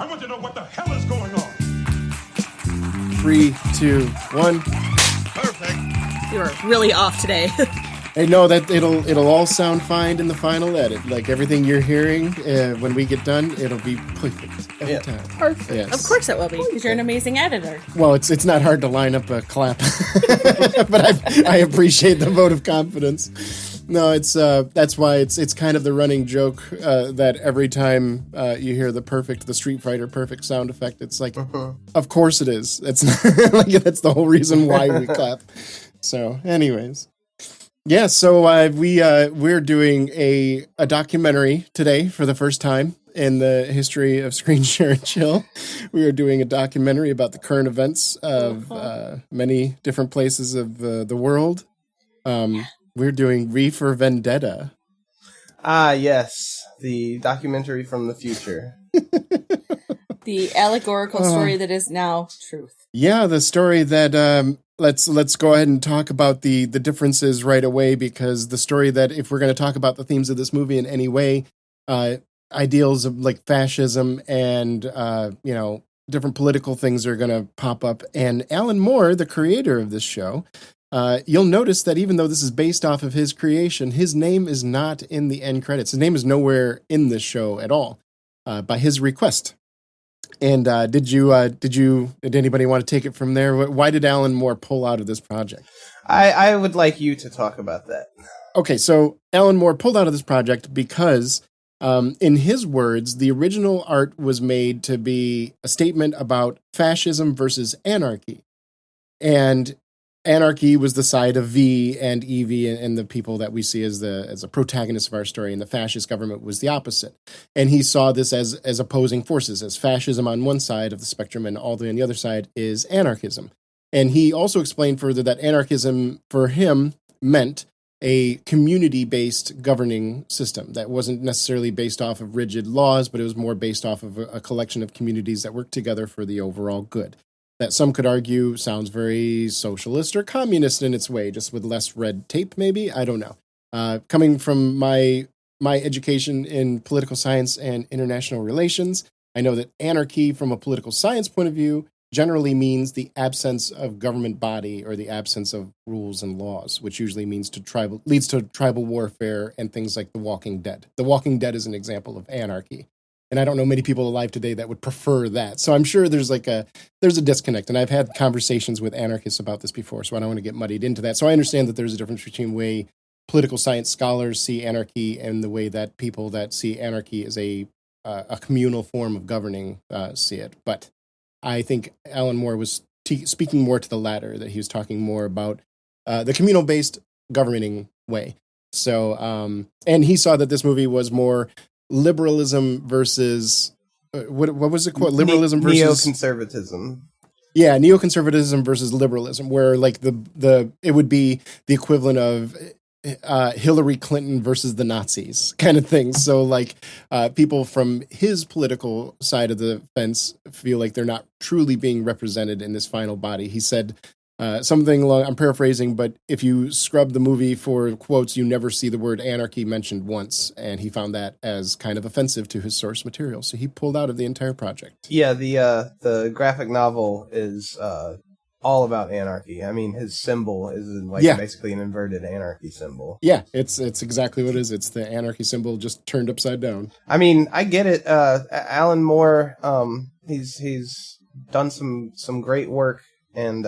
I want to know what the hell is going on. 3, 2, 1. Perfect. You are really off today. Hey, no, that it'll all sound fine in the final edit. Like everything you're hearing when we get done, it'll be perfect every time. Perfect. Yes. Of course it will be, because you're an amazing editor. Well, it's not hard to line up a clap, but I appreciate the vote of confidence. No, it's that's why it's kind of the running joke that every time you hear the Street Fighter perfect sound effect, it's like, of course it is. It's not, like that's the whole reason why we clap. So, anyways. Yeah, so we're doing a documentary today for the first time in the history of Screen Share and Chill. We are doing a documentary about the current events of many different places of the world. We're doing V for Vendetta. Ah, yes, the documentary from the future. The allegorical story that is now truth. Yeah, the story that... Let's go ahead and talk about the differences right away, because the story that, if we're going to talk about the themes of this movie in any way, ideals of like fascism and different political things are going to pop up. And Alan Moore, the creator of this show, you'll notice that even though this is based off of his creation, his name is not in the end credits. His name is nowhere in this show at all, by his request. And did anybody want to take it from there? Why did Alan Moore pull out of this project? I would like you to talk about that. Okay, so Alan Moore pulled out of this project because, in his words, the original art was made to be a statement about fascism versus anarchy. And anarchy was the side of V and Evie and the people that we see as the protagonists of our story, and the fascist government was the opposite. And he saw this as opposing forces, as fascism on one side of the spectrum and all the way on the other side is anarchism. And he also explained further that anarchism for him meant a community-based governing system that wasn't necessarily based off of rigid laws, but it was more based off of a collection of communities that worked together for the overall good. That some could argue sounds very socialist or communist in its way, just with less red tape, maybe? I don't know. Coming from my education in political science and international relations, I know that anarchy from a political science point of view generally means the absence of government body or the absence of rules and laws, which usually leads to tribal warfare and things like The Walking Dead. The Walking Dead is an example of anarchy. And I don't know many people alive today that would prefer that. So I'm sure there's a disconnect. And I've had conversations with anarchists about this before, so I don't want to get muddied into that. So I understand that there's a difference between the way political science scholars see anarchy and the way that people that see anarchy as a communal form of governing see it. But I think Alan Moore was speaking more to the latter, that he was talking more about the communal-based governing way. So, and he saw that this movie was more liberalism versus what was it called? Liberalism versus neoconservatism. Yeah, neoconservatism versus liberalism, where like it would be the equivalent of Hillary Clinton versus the Nazis kind of thing. So like people from his political side of the fence feel like they're not truly being represented in this final body. He said something along, I'm paraphrasing, but if you scrub the movie for quotes, you never see the word anarchy mentioned once. And he found that as kind of offensive to his source material. So he pulled out of the entire project. Yeah, the graphic novel is all about anarchy. I mean, his symbol is basically an inverted anarchy symbol. Yeah, it's exactly what it is. It's the anarchy symbol just turned upside down. I mean, I get it. Alan Moore, he's done some great work, and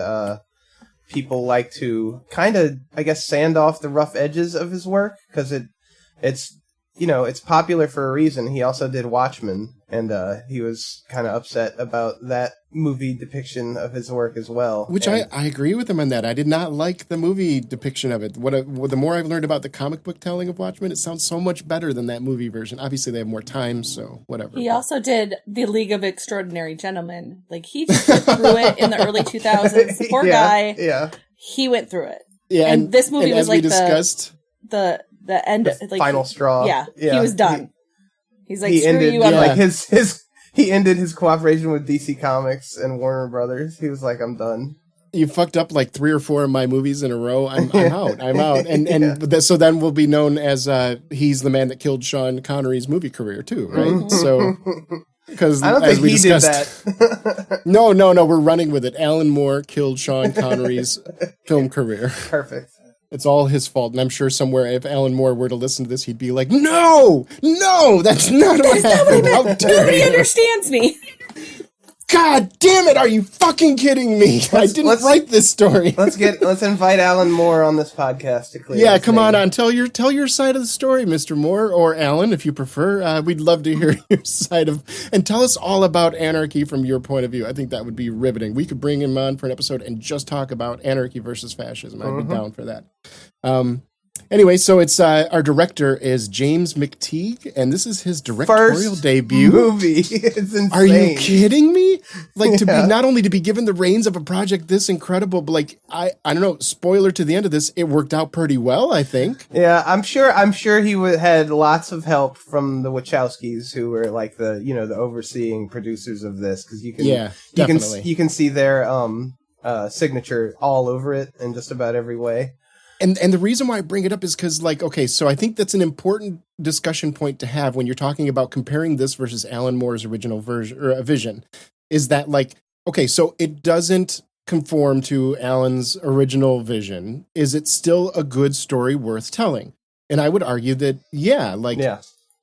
people like to kind of, I guess, sand off the rough edges of his work because it's popular for a reason. He also did Watchmen, and he was kind of upset about that movie depiction of his work as well. Which I agree with him on that. I did not like the movie depiction of it. The more I've learned about the comic book telling of Watchmen, it sounds so much better than that movie version. Obviously, they have more time, so whatever. He also did The League of Extraordinary Gentlemen. Like, he just went through it in the early 2000s. The poor guy. Yeah. He went through it. Yeah, and this movie was like the end, like final straw. Yeah, he was done. He's like, he screw ended, you. I'm like he ended his cooperation with DC Comics and Warner Brothers. He was like, I'm done. You fucked up like 3 or 4 of my movies in a row. I'm out. I'm out. So then we'll be known as he's the man that killed Sean Connery's movie career too, right? Mm-hmm. So Because I don't think he did that. No, we're running with it. Alan Moore killed Sean Connery's film career. Perfect. It's all his fault. And I'm sure somewhere, if Alan Moore were to listen to this, he'd be like, no, that's not what happened. How dare Nobody you? understands me. God damn it, are you fucking kidding me? I didn't write this story. Let's invite Alan Moore on this podcast to clear. Yeah, come on. Tell your side of the story, Mr. Moore, or Alan, if you prefer. We'd love to hear your side and tell us all about anarchy from your point of view. I think that would be riveting. We could bring him on for an episode and just talk about anarchy versus fascism. I'd be down for that. Anyway, so it's our director is James McTeague, and this is his directorial debut movie. It's insane. Are you kidding me? Like to be not only to be given the reins of a project this incredible, but like I don't know. Spoiler to the end of this, it worked out pretty well, I think. Yeah, I'm sure he had lots of help from the Wachowskis, who were like the overseeing producers of this, because you can see their signature all over it in just about every way. And the reason why I bring it up is because, like, okay, so I think that's an important discussion point to have when you're talking about comparing this versus Alan Moore's original vision, is that, like, okay, so it doesn't conform to Alan's original vision. Is it still a good story worth telling? And I would argue that, yeah.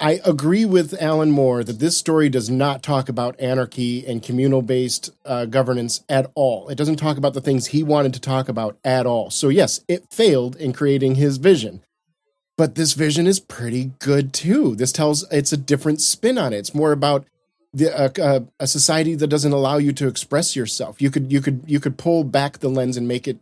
I agree with Alan Moore that this story does not talk about anarchy and communal-based governance at all. It doesn't talk about the things he wanted to talk about at all. So yes, it failed in creating his vision. But this vision is pretty good too. It's a different spin on it. It's more about a society that doesn't allow you to express yourself. You could pull back the lens and make it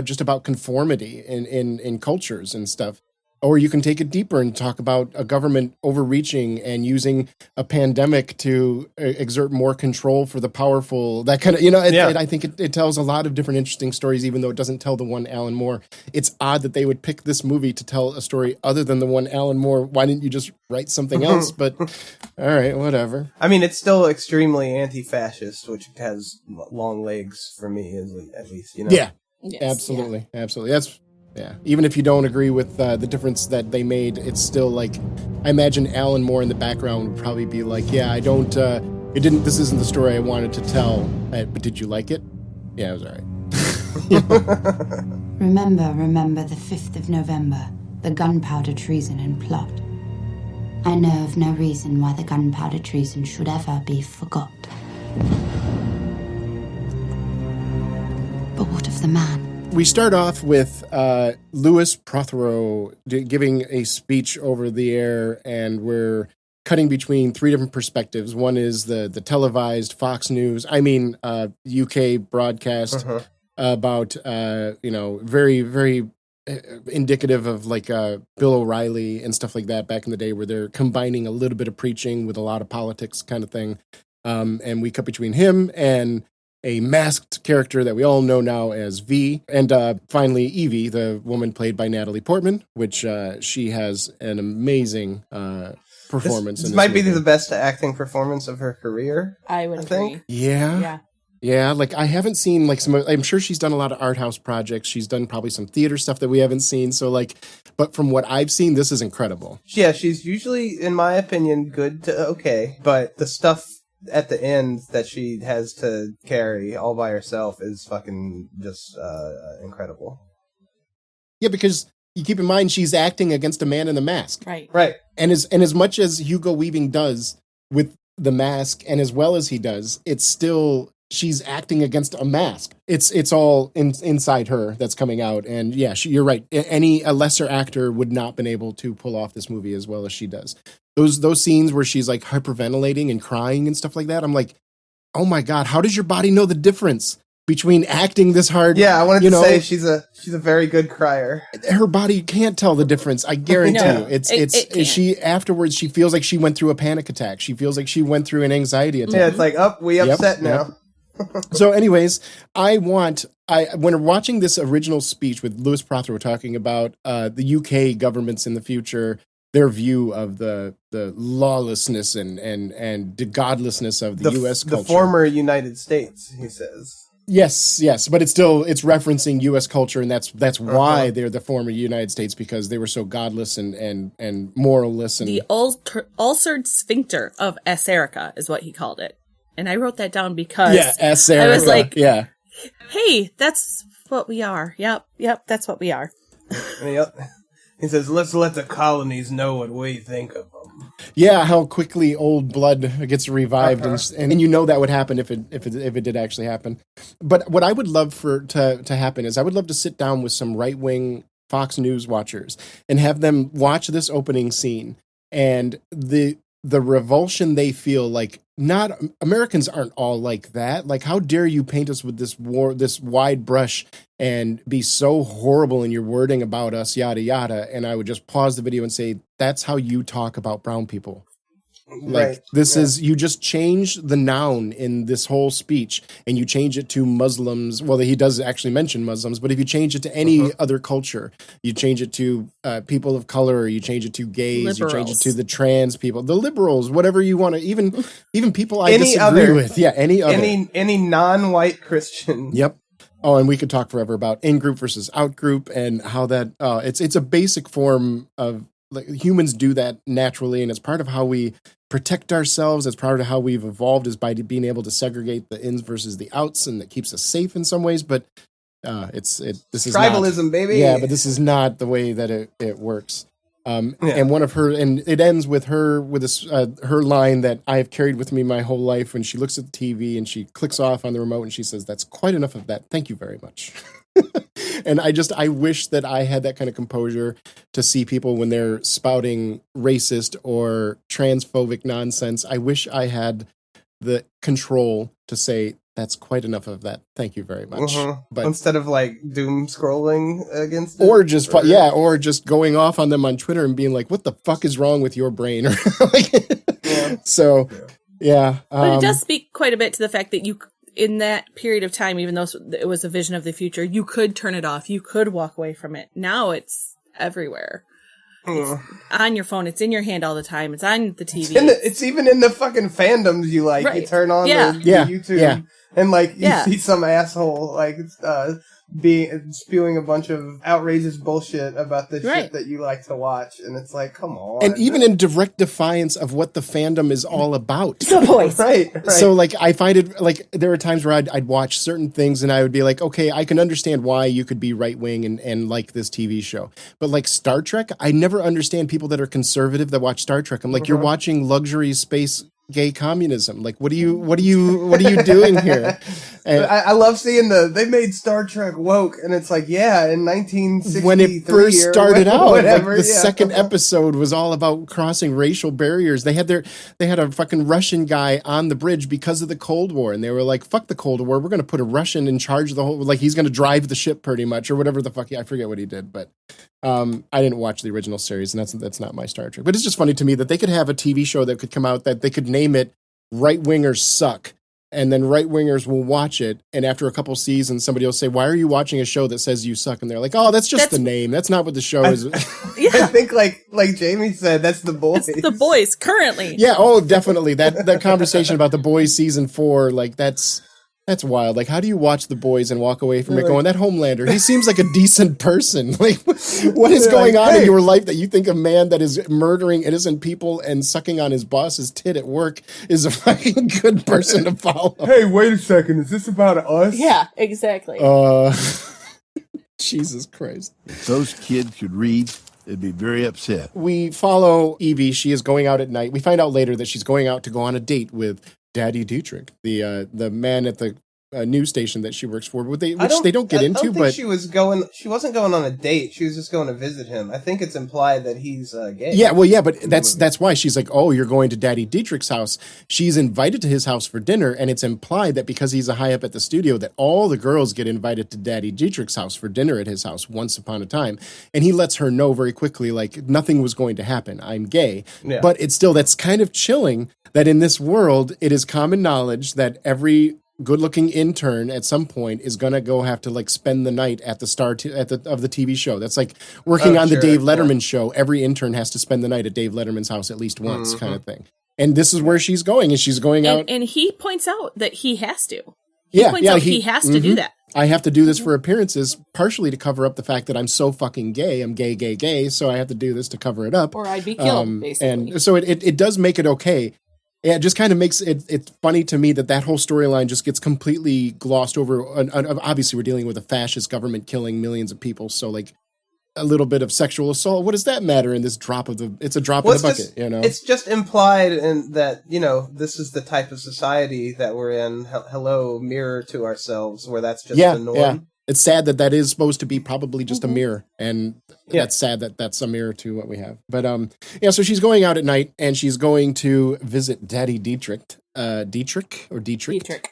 just about conformity in cultures and stuff. Or you can take it deeper and talk about a government overreaching and using a pandemic to exert more control for the powerful. That kind of, I think it tells a lot of different interesting stories, even though it doesn't tell the one Alan Moore. It's odd that they would pick this movie to tell a story other than the one Alan Moore. Why didn't you just write something else? But all right, whatever. I mean, it's still extremely anti-fascist, which has long legs for me, at least. Yeah, yes, absolutely. Yeah. Absolutely. Yeah, even if you don't agree with the difference that they made, it's still like, I imagine Alan Moore in the background would probably be like, yeah, this isn't the story I wanted to tell, but did you like it? Yeah, it was all right. Remember the 5th of November, the gunpowder treason and plot. I know of no reason why the gunpowder treason should ever be forgot. But what of the man? We start off with Louis Prothero giving a speech over the air, and we're cutting between three different perspectives. One is the televised Fox News, UK broadcast about, very, very indicative of like Bill O'Reilly and stuff like that back in the day, where they're combining a little bit of preaching with a lot of politics kind of thing. And we cut between him and a masked character that we all know now as V, and finally Evie, the woman played by Natalie Portman, which she has an amazing performance. This might be the best acting performance of her career. I would think. Yeah. Like I haven't seen like I'm sure she's done a lot of art house projects. She's done probably some theater stuff that we haven't seen. So but from what I've seen, this is incredible. Yeah, she's usually, in my opinion, good to okay, but the stuff at the end that she has to carry all by herself is fucking just incredible. Yeah, because you keep in mind she's acting against a man in the mask. Right. And as much as Hugo Weaving does with the mask, and as well as he does, it's still she's acting against a mask. It's all inside her that's coming out. And yeah, you're right. A lesser actor would not been able to pull off this movie as well as she does. Those scenes where she's like hyperventilating and crying and stuff like that, I'm like, oh my God, how does your body know the difference between acting this hard? Yeah, I wanted to say she's a very good crier. Her body can't tell the difference. I guarantee you. It's she afterwards. She feels like she went through a panic attack. She feels like she went through an anxiety attack. Yeah, it's like, we upset now. So, anyways, when we're watching this original speech with Louis Prothero talking about the UK governments in the future, their view of the lawlessness and the godlessness of the U.S. culture. The former United States, he says. Yes, but it's referencing U.S. culture, and that's why they're the former United States, because they were so godless and moralless. And the ulcered sphincter of Asserica is what he called it, and I wrote that down because Asserica. I was like, hey, that's what we are. Yep, that's what we are. Yep. He says, let's let the colonies know what we think of them. Yeah, how quickly old blood gets revived, and you know that would happen if it did actually happen. But what I would love to happen is I would love to sit down with some right-wing Fox News watchers and have them watch this opening scene and the revulsion they feel. Like, not Americans aren't all like that. Like, how dare you paint us with this wide brush and be so horrible in your wording about us, yada yada. And I would just pause the video and say, that's how you talk about brown people. Like, this is, you just change the noun in this whole speech and you change it to Muslims. Well, he does actually mention Muslims, but if you change it to any other culture, you change it to people of color, or you change it to gays, liberals. You change it to the trans people, the liberals, whatever you want to, even people I disagree with. Yeah, any other. Any non-white Christian. Yep. Oh, and we could talk forever about in-group versus out-group and how that, it's a basic form of, like, humans do that naturally, and it's part of how we protect ourselves. It's part of how we've evolved, is by being able to segregate the ins versus the outs, and that keeps us safe in some ways. But this is tribalism, not, baby. Yeah, but this is not the way that it works. And one of her, and it ends with her her line that I have carried with me my whole life. When she looks at the TV and she clicks off on the remote and she says, "That's quite enough of that. Thank you very much." And I wish that I had that kind of composure to see people when they're spouting racist or transphobic nonsense. I wish I had the control to say, that's quite enough of that. Thank you very much. But instead of like doom scrolling against it, or just going off on them on Twitter and being like, what the fuck is wrong with your brain? Or So, yeah. But it does speak quite a bit to the fact that in that period of time, even though it was a vision of the future, you could turn it off. You could walk away from it. Now it's everywhere. It's on your phone. It's in your hand all the time. It's on the TV. It's even in the fucking fandoms you like. Right. You turn on the YouTube and like you see some asshole like spewing a bunch of outrageous bullshit about the shit that you like to watch, and it's like, come on. And even in direct defiance of what the fandom is all about. The voice. Right. So like, I find it like there are times where I'd watch certain things and I would be like, okay, I can understand why you could be right wing and like this TV show. But like Star Trek, I never understand people that are conservative that watch Star Trek. I'm like, you're watching luxury space gay communism. Like, what are you doing here? And I love seeing they made Star Trek woke, and it's like, in 1963 when it first started out, whatever, like the second episode was all about crossing racial barriers. They had a fucking Russian guy on the bridge because of the Cold War, and they were like, fuck the Cold War, we're going to put a Russian in charge of the whole, like he's going to drive the ship pretty much, or whatever the fuck. I forget what he did, but I didn't watch the original series, and that's not my Star Trek. But it's just funny to me that they could have a TV show that could come out that they could name it Right Wingers Suck, and then right wingers will watch it, and after a couple seasons, somebody will say, "Why are you watching a show that says you suck?" And they're like, "Oh, that's just the name. That's not what the show is." I think, like Jamie said, that's The Boys. It's The Boys currently. Yeah. Oh, definitely. That conversation about The Boys season 4, like that's wild. Like, how do you watch The Boys and walk away from it going, that Homelander, he seems like a decent person. Like, what is going on in your life that you think a man that is murdering innocent people and sucking on his boss's tit at work is a fucking good person to follow? Hey, wait a second. Is this about us? Yeah, exactly. Jesus Christ. If those kids could read, they'd be very upset. We follow Evie. She is going out at night. We find out later that she's going out to go on a date with Daddy Dietrich, the man at the news station that she works for, which they don't get into. But she wasn't going on a date. She was just going to visit him. I think it's implied that he's gay. Yeah, well, yeah, but that's why she's like, oh, you're going to Daddy Dietrich's house. She's invited to his house for dinner, and it's implied that because he's a high up at the studio, that all the girls get invited to Daddy Dietrich's house for dinner at his house once upon a time. And he lets her know very quickly, like, nothing was going to happen. I'm gay. Yeah. But that's kind of chilling that in this world, it is common knowledge that every good-looking intern at some point is gonna go have to like spend the night at the of the TV show. That's like working on the Dave Letterman show. Every intern has to spend the night at Dave Letterman's house at least once, kind of thing. And this is where she's going, and she's going out. And he points out that he has to. He points out he has to do that. I have to do this for appearances, partially to cover up the fact that I'm so fucking gay. I'm gay, so I have to do this to cover it up. Or I'd be killed, basically. And so it does make it okay. Yeah, it just kind of makes it's funny to me that whole storyline just gets completely glossed over. Obviously, we're dealing with a fascist government killing millions of people, so like a little bit of sexual assault. What does that matter in this it's a drop in the bucket, you know? It's just implied in that, you know, this is the type of society that we're in. Hello, mirror to ourselves, where that's just the norm. Yeah. It's sad that is supposed to be probably just a mirror, and that's sad that that's a mirror to what we have. But so she's going out at night, and she's going to visit Daddy Dietrich. Dietrich.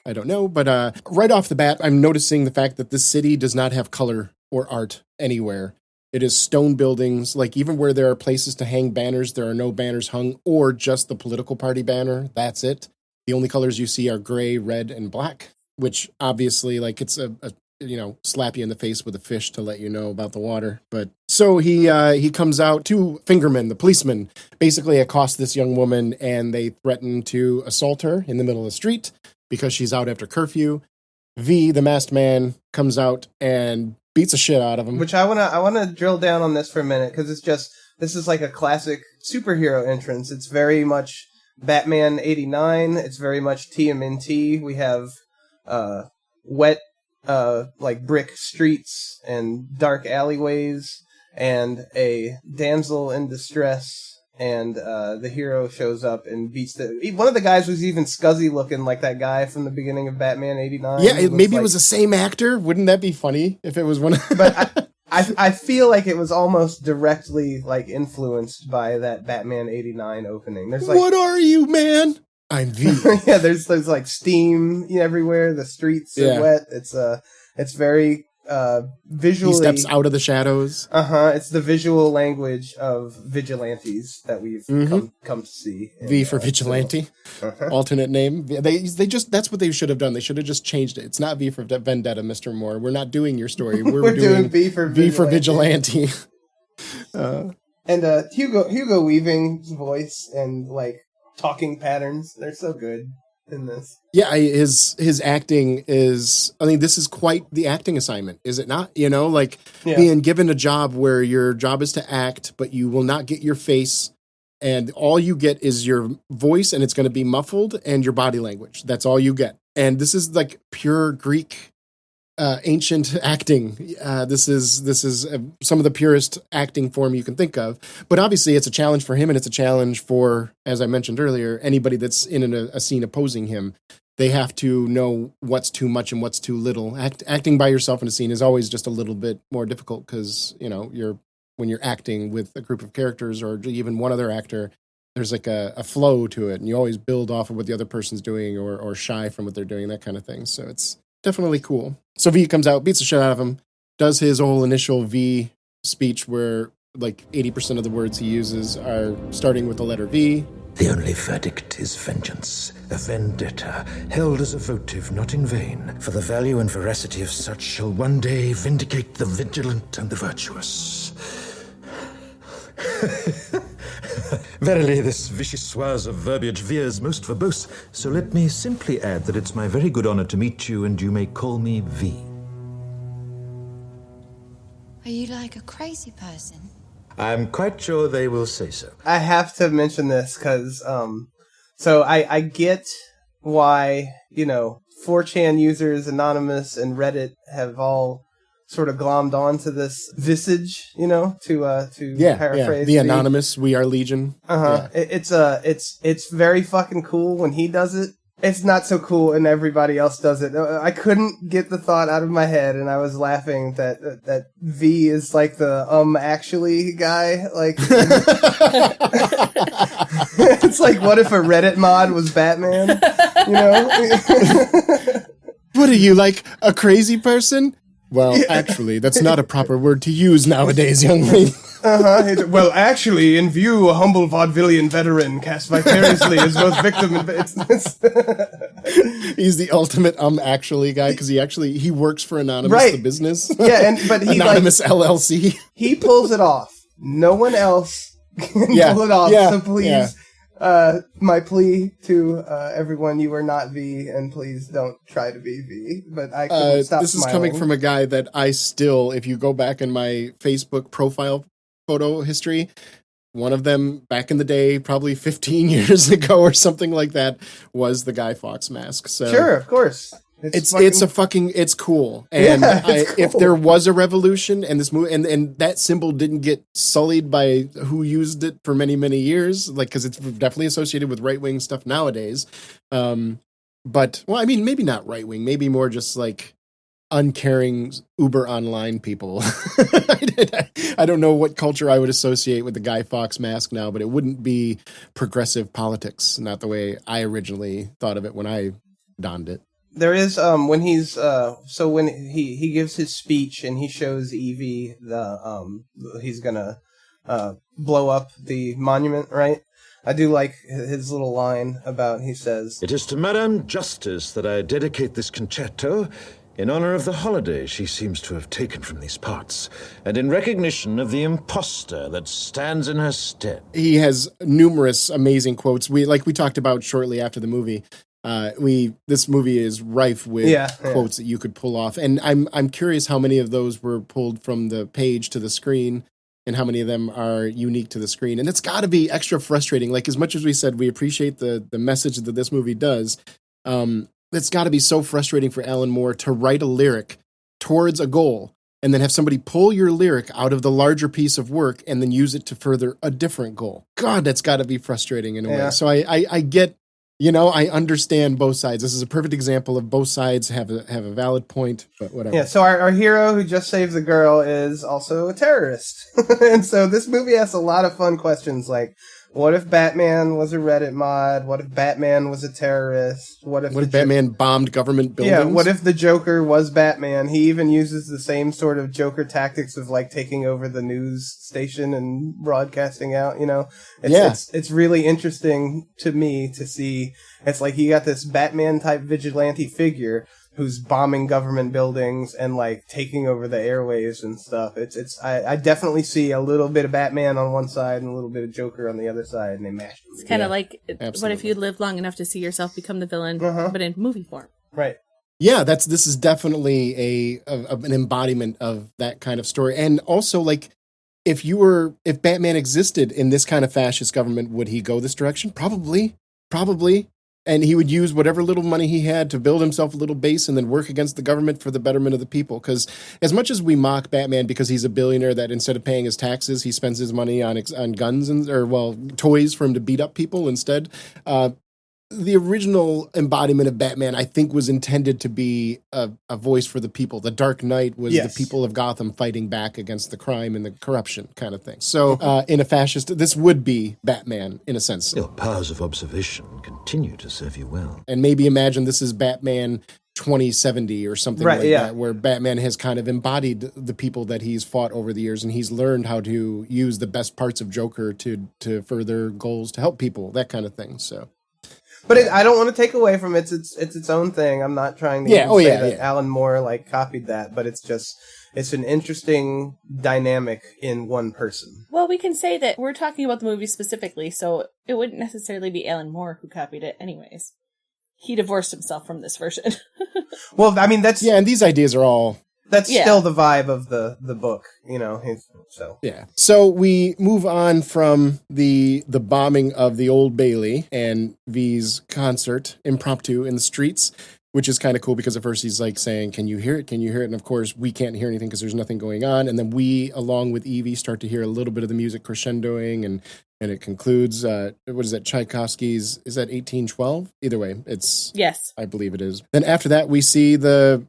I don't know, but right off the bat, I'm noticing the fact that this city does not have color or art anywhere. It is stone buildings, like even where there are places to hang banners, there are no banners hung, or just the political party banner. That's it. The only colors you see are gray, red, and black, which obviously, like, it's a slap you in the face with a fish to let you know about the water. But so he comes out. Two fingermen, the policemen, basically accost this young woman, and they threaten to assault her in the middle of the street because she's out after curfew. V, the masked man, comes out and beats the shit out of him. Which I wanna drill down on this for a minute, because this is like a classic superhero entrance. It's very much Batman 89. It's very much TMNT. We have wet like brick streets and dark alleyways and a damsel in distress, and the hero shows up and beats one of the guys was even scuzzy looking, like that guy from the beginning of Batman 89. Yeah, maybe it was the same actor. Wouldn't that be funny if it was one of But I feel like it was almost directly like influenced by that Batman 89 opening. There's like, what are you, man? I'm V. Yeah, there's like steam everywhere. The streets are wet. It's very visually. He steps out of the shadows. It's the visual language of vigilantes that we've come to see. V for vigilante. Alternate name. They just, that's what they should have done. They should have just changed it. It's not V for Vendetta, Mr. Moore. We're not doing your story. We're doing V for vigilante. And Hugo Weaving's voice and like talking patterns, they're so good in this. Yeah, his acting is, I mean, this is quite the acting assignment, is it not? You know, like being given a job where your job is to act, but you will not get your face, and all you get is your voice, and it's going to be muffled, and your body language. That's all you get. And this is like pure Greek ancient acting. This is some of the purest acting form you can think of. But obviously, it's a challenge for him, and it's a challenge for, as I mentioned earlier, anybody that's in a scene opposing him. They have to know what's too much and what's too little. Acting by yourself in a scene is always just a little bit more difficult because, you know, when you're acting with a group of characters or even one other actor, there's like a flow to it, and you always build off of what the other person's doing or shy from what they're doing, that kind of thing. So it's definitely cool. So V comes out, beats the shit out of him, does his whole initial V speech where like 80% of the words he uses are starting with the letter V. The only verdict is vengeance, a vendetta, held as a votive not in vain, for the value and veracity of such shall one day vindicate the vigilant and the virtuous. Verily, this vichyssoise of verbiage veers most verbose, so let me simply add that it's my very good honor to meet you, and you may call me V. Are you like a crazy person? I'm quite sure they will say so. I have to mention this because, so I get why, 4chan users, Anonymous, and Reddit have all sort of glommed onto this visage, to paraphrase the Anonymous, we are Legion. It's very fucking cool when he does it. It's not so cool when everybody else does it. I couldn't get the thought out of my head, and I was laughing that V is like the actually guy. Like, it's like, what if a Reddit mod was Batman? What are you, like a crazy person? Well, actually, that's not a proper word to use nowadays, young lady. Well, actually, in view, a humble vaudevillian veteran cast vicariously as both victim and... He's the ultimate actually guy, because he works for Anonymous, the business. Yeah, but he Anonymous LLC. He pulls it off. No one else can pull it off, so please... My plea to everyone: you are not V, and please don't try to be V. But I couldn't stop This is smiling. coming from a guy that I still, if you go back in my Facebook profile photo history, one of them back in the day, probably 15 years ago or something like that, was the Guy Fawkes mask. So Sure, of course. It's cool. And Yeah, it's if cool. there was a revolution and this movie and that symbol didn't get sullied by who used it for many, many years, like, because it's definitely associated with right-wing stuff nowadays. But, well, I mean, maybe not right-wing, maybe more just like uncaring uber online people. I don't know what culture I would associate with the Guy Fawkes mask now, but it wouldn't be progressive politics, not the way I originally thought of it when I donned it. There is when he's when he gives his speech and he shows Evie he's gonna blow up the monument, right? I do like his little line about, he says, It is to Madame Justice that I dedicate this concerto in honor of the holiday she seems to have taken from these parts, and in recognition of the impostor that stands in her stead. He has numerous amazing quotes. We talked about shortly after the movie. This movie is rife with quotes that you could pull off, and I'm curious how many of those were pulled from the page to the screen, and how many of them are unique to the screen. And it's got to be extra frustrating. Like, as much as we said we appreciate the message that this movie does, it's got to be so frustrating for Alan Moore to write a lyric towards a goal and then have somebody pull your lyric out of the larger piece of work and then use it to further a different goal. God, that's got to be frustrating in a way. So I get. I understand both sides. This is a perfect example of both sides have a valid point, but whatever. Yeah, so our hero who just saved the girl is also a terrorist. And so this movie asks a lot of fun questions like, what if Batman was a Reddit mod? What if Batman was a terrorist? What if Batman bombed government buildings? Yeah, what if the Joker was Batman? He even uses the same sort of Joker tactics of like taking over the news station and broadcasting out, It's really interesting to me to see. It's like you got this Batman type vigilante figure who's bombing government buildings and like taking over the airwaves and stuff. I definitely see a little bit of Batman on one side and a little bit of Joker on the other side, and they mash it. It's kind of like, what if you lived long enough to see yourself become the villain, but in movie form? Right. Yeah, this is definitely an embodiment of that kind of story. And also, like, if Batman existed in this kind of fascist government, would he go this direction? Probably. And he would use whatever little money he had to build himself a little base and then work against the government for the betterment of the people. Because as much as we mock Batman because he's a billionaire that instead of paying his taxes, he spends his money on guns toys for him to beat up people instead. The original embodiment of Batman, I think, was intended to be a voice for the people. The Dark Knight was the people of Gotham fighting back against the crime and the corruption kind of thing. So in a fascist, this would be Batman in a sense. Your powers of observation continue to serve you well. And maybe imagine this is Batman 2070 or something that, where Batman has kind of embodied the people that he's fought over the years, and he's learned how to use the best parts of Joker to further goals to help people, that kind of thing. So. But I don't want to take away from it's its own thing. I'm not trying to say that Alan Moore like copied that, but it's an interesting dynamic in one person. Well, we can say that we're talking about the movie specifically, so it wouldn't necessarily be Alan Moore who copied it anyways. He divorced himself from this version. Well, I mean, that's... Yeah, and these ideas are all... That's still the vibe of the book, so. Yeah. So we move on from the bombing of the Old Bailey and V's concert, impromptu in the streets, which is kind of cool because at first he's like saying, can you hear it? Can you hear it? And of course we can't hear anything because there's nothing going on. And then we, along with Evie, start to hear a little bit of the music crescendoing and it concludes, what is that, Tchaikovsky's, is that 1812? Either way, it's... Yes. I believe it is. Then after that, we see the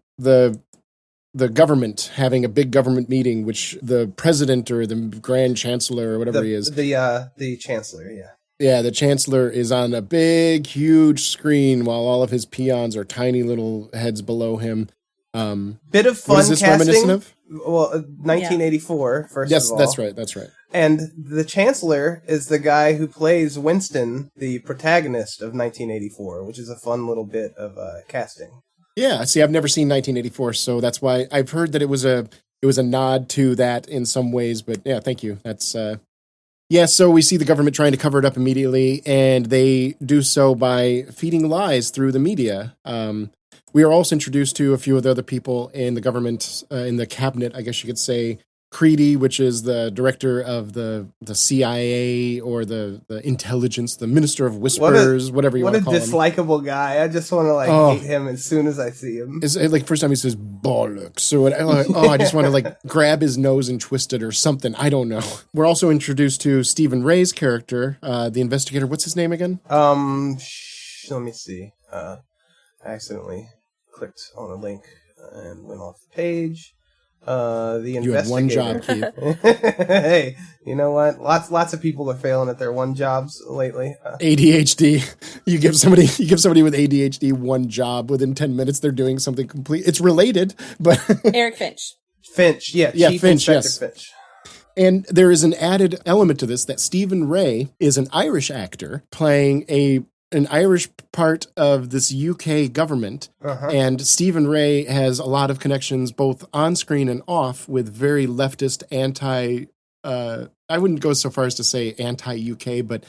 government having a big government meeting, which the president or the grand chancellor or whatever he is. The chancellor, yeah. Yeah, the chancellor is on a big, huge screen while all of his peons are tiny little heads below him. Bit of fun what is this casting. Reminiscent of? Well, 1984, first of all. Yes, that's right. And the chancellor is the guy who plays Winston, the protagonist of 1984, which is a fun little bit of casting. Yeah, see, I've never seen 1984, so that's why I've heard that it was a nod to that in some ways. But yeah, thank you. That's Yeah, so we see the government trying to cover it up immediately, and they do so by feeding lies through the media. We are also introduced to a few of the other people in the government, in the cabinet, I guess you could say. Creedy, which is the director of the CIA or the intelligence, the Minister of Whispers, whatever you want to call him. What a dislikable guy. I just want to hate him as soon as I see him. It's like first time he says bollocks or whatever. I just want to grab his nose and twist it or something. I don't know. We're also introduced to Stephen Ray's character, the investigator. What's his name again? Let me see. I accidentally clicked on a link and went off the page. The investigator. You had one job, Keith. Hey, you know what? Lots of people are failing at their one jobs lately. ADHD. You give somebody with ADHD one job. Within 10 minutes, they're doing something complete. It's related, but Eric Finch. Finch, yeah, Chief Finch, Inspector yes. Finch. And there is an added element to this that Stephen Ray is an Irish actor playing an Irish part of this UK government. And Stephen Ray has a lot of connections both on screen and off with very leftist I wouldn't go so far as to say anti-UK, but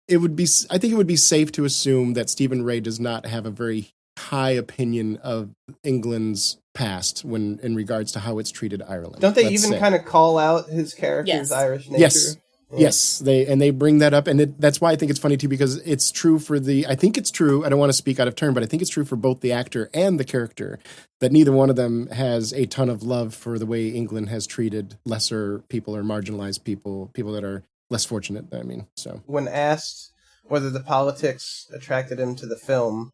I think it would be safe to assume that Stephen Ray does not have a very high opinion of England's past in regards to how it's treated Ireland. Don't they even kind of call out his character's Irish nature? Yes. Yeah. Yes, they bring that up, and that's why I think it's funny too, because it's true I think it's true, I don't want to speak out of turn, but I think it's true for both the actor and the character, that neither one of them has a ton of love for the way England has treated lesser people or marginalized people that are less fortunate, so. When asked whether the politics attracted him to the film,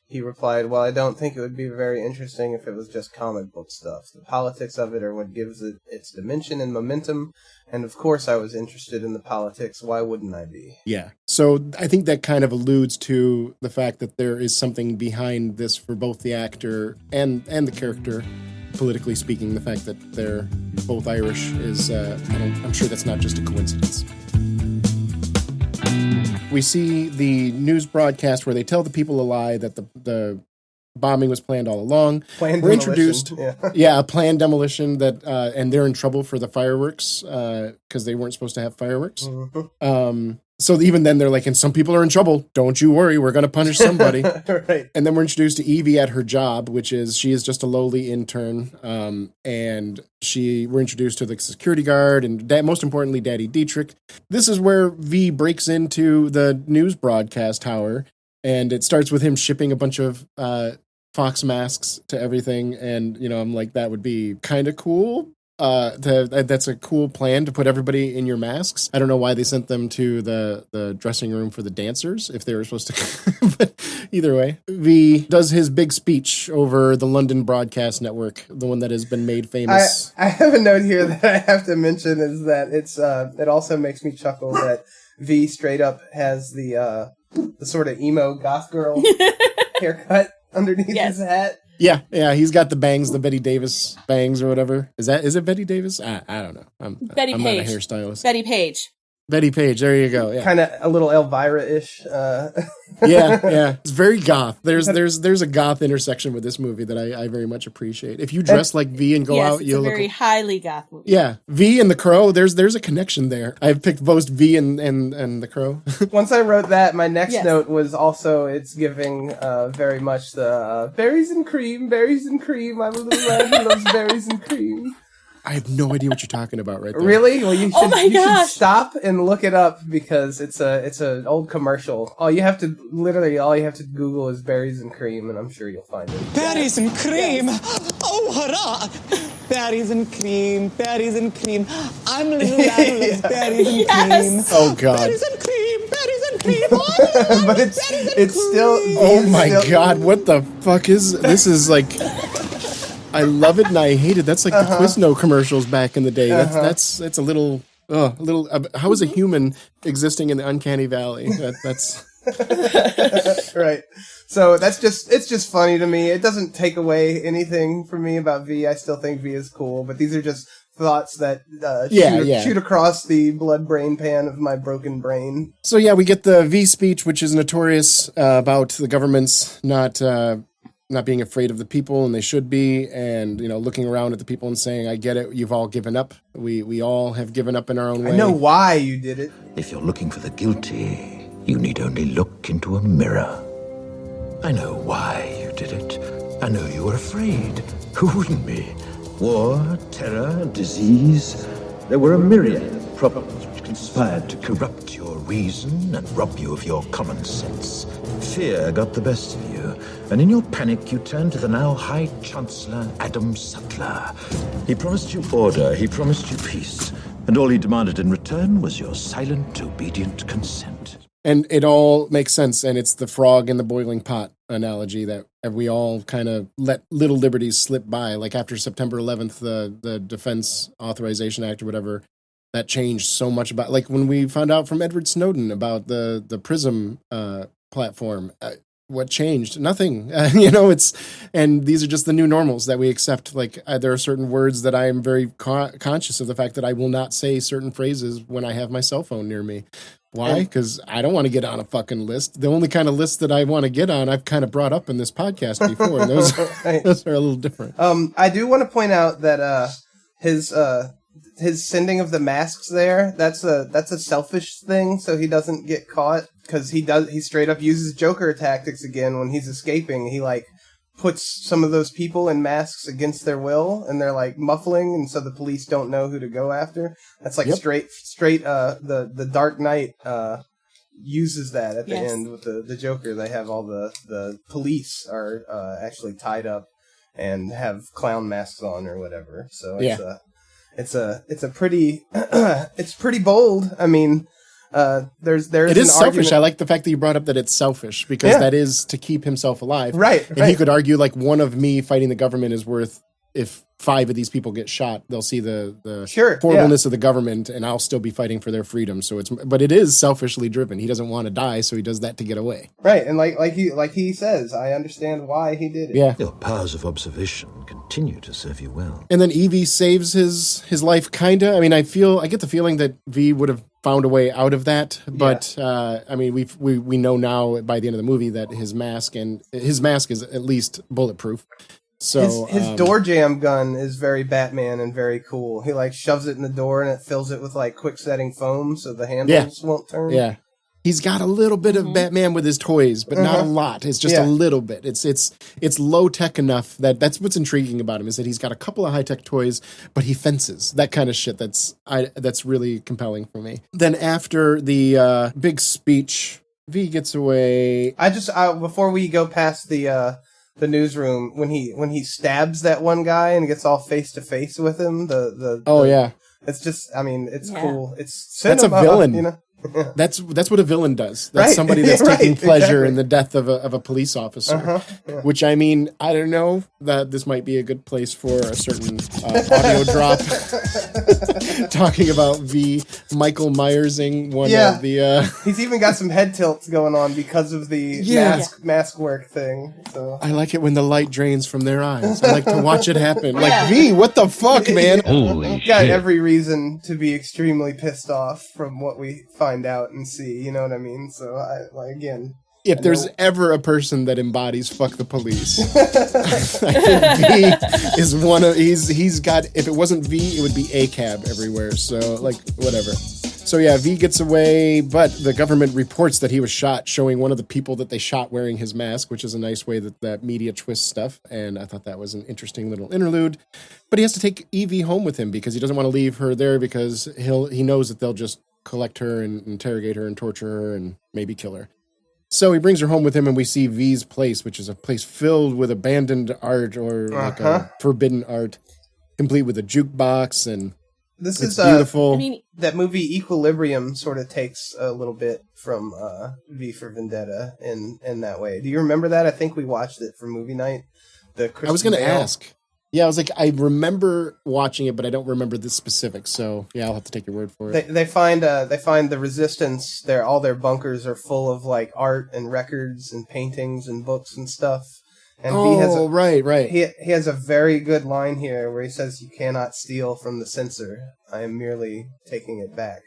he replied, "Well, I don't think it would be very interesting if it was just comic book stuff. The politics of it are what gives it its dimension and momentum, and of course I was interested in the politics. Why wouldn't I be?" Yeah. So I think that kind of alludes to the fact that there is something behind this for both the actor and the character, politically speaking. The fact that they're both Irish is, I'm sure that's not just a coincidence. We see the news broadcast where they tell the people a lie that the bombing was planned all along. We're introduced, a planned demolition that, and they're in trouble for the fireworks because they weren't supposed to have fireworks. Mm-hmm. So even then they're like, and some people are in trouble. Don't you worry, we're going to punish somebody. Right. And then we're introduced to Evie at her job, which is she is just a lowly intern, and we're introduced to the security guard and most importantly, Daddy Dietrich. This is where V breaks into the news broadcast tower, and it starts with him shipping a bunch of Fox masks to everything, and I'm like, that would be kind of cool. That's a cool plan to put everybody in your masks. I don't know why they sent them to the dressing room for the dancers if they were supposed to. But either way, V does his big speech over the London Broadcast Network, the one that has been made famous. I have a note here that I have to mention is that it also makes me chuckle that V straight up has the sort of emo goth girl haircut underneath his hat. Yeah, he's got the bangs, the Betty Davis bangs or whatever. Is it Betty Davis? I don't know. I'm Page. not a hairstylist. Betty Page, there you go. Yeah. Kind of a little Elvira-ish. Yeah. It's very goth. There's a goth intersection with this movie that I very much appreciate. If you dress like V and go out, you'll look... It's a very highly goth movie. Yeah. V and the Crow, there's a connection there. I've picked both V and the Crow. Once I wrote that, my next note was also, it's giving very much the berries and cream. I'm a little lad who loves berries and cream. I have no idea what you're talking about right there. Really? Well, you should stop and look it up because it's an old commercial. All you have to Google is berries and cream, and I'm sure you'll find it. Berries and cream? Yes. Oh, hurrah! Berries and cream. I'm a little lad who loves berries and cream. Oh, God. Berries and cream. But it's still... Oh, my God. What the fuck is... This is like... I love it and I hate it. That's like the Quizno commercials back in the day. That's a little. How is a human existing in the uncanny valley? That's right. So it's just funny to me. It doesn't take away anything from me about V. I still think V is cool, but these are just thoughts that shoot across the blood-brain pan of my broken brain. So we get the V speech, which is notorious about the government's not not being afraid of the people, and they should be, and looking around at the people and saying, I get it, you've all given up. We all have given up in our own way. I know why you did it. If you're looking for the guilty, you need only look into a mirror. I know why you did it. I know you were afraid. Who wouldn't be? War, terror, disease. There were a myriad of problems which conspired to corrupt your reason and rob you of your common sense. Fear got the best of you, and in your panic you turned to the now High Chancellor Adam Sutler. He promised you order, he promised you peace, and all he demanded in return was your silent, obedient consent. And it all makes sense, and it's the frog in the boiling pot analogy that we all kind of let little liberties slip by. Like after September 11th, the Defense Authorization Act or whatever, that changed so much about, like when we found out from Edward Snowden about the PRISM platform, what changed? Nothing. And these are just the new normals that we accept. Like there are certain words that I am very conscious of the fact that I will not say certain phrases when I have my cell phone near me. Why? Because I don't want to get on a fucking list. The only kind of list that I want to get on, I've kind of brought up in this podcast before. And those are a little different. I do want to point out that his sending of the masks there, that's a selfish thing, so he doesn't get caught, because he straight up uses Joker tactics again when he's escaping. He puts some of those people in masks against their will, and they're muffling, and so the police don't know who to go after. That's straight the Dark Knight uses that at the end with the Joker. They have all the police are actually tied up and have clown masks on or whatever. So it's a pretty it's pretty bold. I mean, there's it is selfish. Argument. I like the fact that you brought up that it's selfish, because that is to keep himself alive. Right. And he could argue one of me fighting the government is worth, if 5 of these people get shot, they'll see the horribleness of the government, and I'll still be fighting for their freedom. So but it is selfishly driven. He doesn't want to die, so he does that to get away. Right. And like he says, I understand why he did it. Yeah. Your powers of observation continue to serve you well. And then Evie saves his life, kinda. I mean, I get the feeling that V would have found a way out of that, but I mean, we know now by the end of the movie that his mask is at least bulletproof. So his door jam gun is very Batman and very cool. He shoves it in the door and it fills it with quick setting foam so the handles won't turn. Yeah. He's got a little bit of Batman with his toys, but not a lot. It's just a little bit. It's low tech enough that's what's intriguing about him, is that he's got a couple of high tech toys, but he fences. That kind of shit that's really compelling for me. Then after the big speech, V gets away. Before we go past the newsroom, when he stabs that one guy and gets all face to face with him, it's just, I mean, it's cool. It's cinema, that's a villain. You know? That's what a villain does. That's somebody that's taking pleasure in the death of a police officer. Which, I mean, I don't know, that this might be a good place for a certain audio drop talking about V Michael Myersing one of the. He's even got some head tilts going on because of the mask work thing. So I like it when the light drains from their eyes. I like to watch it happen. V, what the fuck, man? Holy shit! Got every reason to be extremely pissed off from what we find out and see, you know what I mean? So if there's ever a person that embodies fuck the police, I think V is one of, he's got, if it wasn't V, it would be ACAB everywhere. So whatever. So V gets away, but the government reports that he was shot, showing one of the people that they shot wearing his mask, which is a nice way that media twists stuff. And I thought that was an interesting little interlude. But he has to take Evie home with him because he doesn't want to leave her there, because he knows that they'll just collect her and interrogate her and torture her and maybe kill her. So he brings her home with him, and we see V's place, which is a place filled with abandoned art or a forbidden art, complete with a jukebox, and this it's is beautiful. That movie Equilibrium sort of takes a little bit from V for Vendetta in that way. Do you remember that? I think we watched it for movie night. I was going to ask. Yeah, I was like, I remember watching it, but I don't remember the specifics. So I'll have to take your word for it. They find the Resistance. All their bunkers are full of art and records and paintings and books and stuff. And right. He has a very good line here where he says, "You cannot steal from the censor. I am merely taking it back."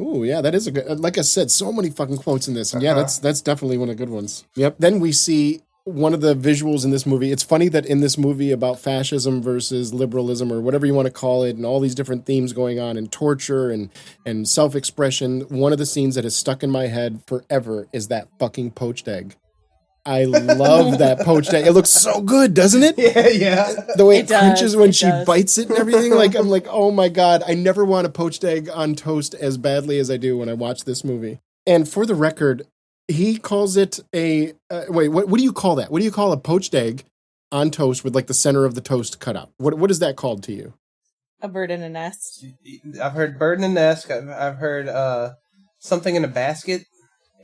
Ooh, yeah, that is a good. Like I said, so many fucking quotes in this, and that's definitely one of the good ones. Yep. Then we see one of the visuals in this movie, it's funny that in this movie about fascism versus liberalism or whatever you want to call it, and all these different themes going on, and torture and self-expression, one of the scenes that has stuck in my head forever is that fucking poached egg. I love that poached egg. It looks so good, doesn't it? Yeah. The way it crunches when she bites it and everything. Like, I'm like, oh my God, I never want a poached egg on toast as badly as I do when I watch this movie. And for the record, he calls it a what do you call that? What do you call a poached egg on toast with like the center of the toast cut out? What is that called to you? A bird in a nest. I've heard bird in a nest. I've heard something in a basket,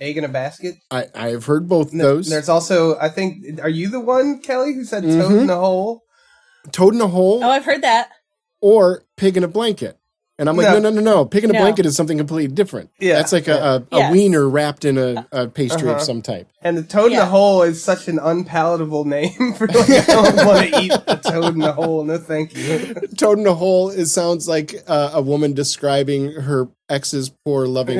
egg in a basket. I've heard both those. There's also, I think, are you the one, Kelley, who said toad in a hole? Toad in a hole. Oh, I've heard that. Or pig in a blanket. And I'm like, no. Pig in a blanket is something completely different. Yeah. That's like a wiener wrapped in a pastry of some type. And the toad in the hole is such an unpalatable name for like, I don't want to eat the toad in the hole. No, thank you. Toad in a hole sounds like a woman describing her ex's poor loving.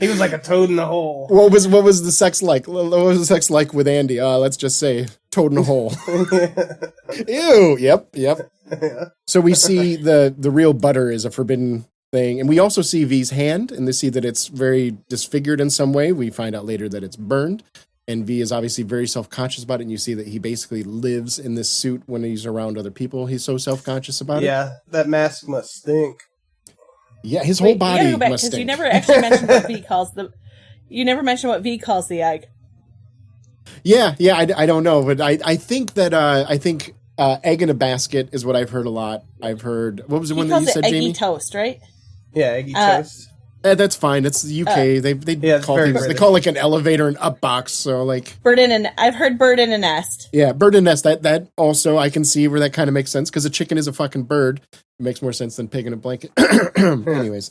He was like a toad in the hole. What was the sex like? What was the sex like with Andy? Let's just say toad in a hole. Ew. Yep. Yeah. So we see the real butter is a forbidden thing, and we also see V's hand, and they see that it's very disfigured in some way. We find out later that it's burned, and V is obviously very self-conscious about it, and you see that he basically lives in this suit when he's around other people. He's so self-conscious about it. Yeah, that mask must stink. Yeah, his whole body must stink. You never actually mentioned what V calls the. You never mentioned what V calls the egg. Yeah, I don't know, but I think that egg in a basket is what I've heard a lot. I've heard, what was the one that you said, Jamie? Eggy toast, right? Yeah, eggy toast. That's fine. It's the UK. They call things. They call like an elevator an up box. So like I've heard bird in a nest. Yeah, bird in a nest. That also I can see where that kind of makes sense because a chicken is a fucking bird. It makes more sense than pig in a blanket. Anyways,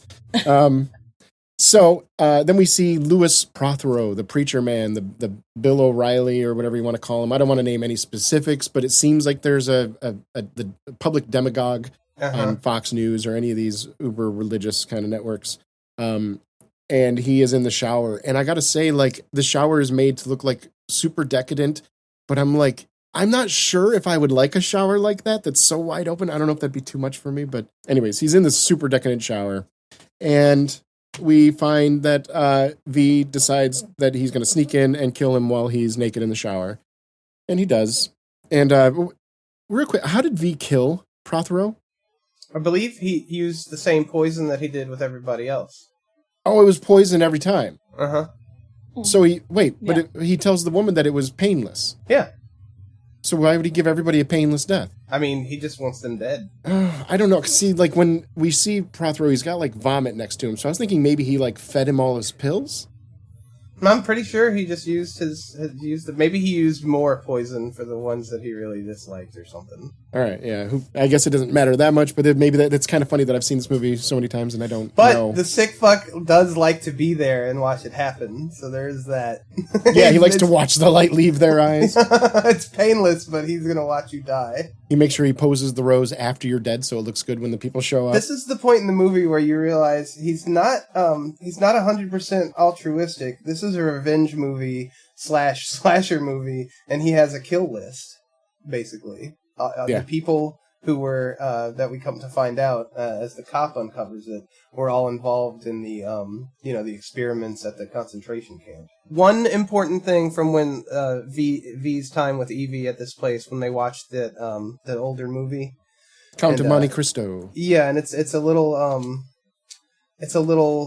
so then we see Louis Prothero, the preacher man, the Bill O'Reilly or whatever you want to call him. I don't want to name any specifics, but it seems like there's the public demagogue on Fox News or any of these uber religious kind of networks. And he is in the shower. And I got to say, like, the shower is made to look like super decadent, but I'm like, I'm not sure if I would like a shower like that that's so wide open. I don't know if that'd be too much for me, but anyways, he's in this super decadent shower. And we find that V decides that he's going to sneak in and kill him while he's naked in the shower. And he does. And real quick, how did V kill Prothero? I believe he used the same poison that he did with everybody else. Oh, it was poison every time. Uh-huh. So he tells the woman that it was painless. Yeah. So why would he give everybody a painless death? I mean, he just wants them dead. I don't know. See, like when we see Prothero, he's got like vomit next to him. So I was thinking maybe he like fed him all his pills. I'm pretty sure he just used maybe he used more poison for the ones that he really disliked or something. All right, yeah. I guess it doesn't matter that much, but maybe that's kind of funny that I've seen this movie so many times and I don't know. But the sick fuck does like to be there and watch it happen, so there's that. Yeah, he likes to watch the light leave their eyes. It's painless, but he's gonna watch you die. He makes sure he poses the rose after you're dead, so it looks good when the people show up. This is the point in the movie where you realize he's not 100% altruistic. This is a revenge movie / slasher movie, and he has a kill list, basically. The people who were that we come to find out as the cop uncovers it were all involved in the the experiments at the concentration camp. One important thing from when V's time with Evie at this place when they watched that older movie, Count of Monte Cristo. Yeah, and it's a little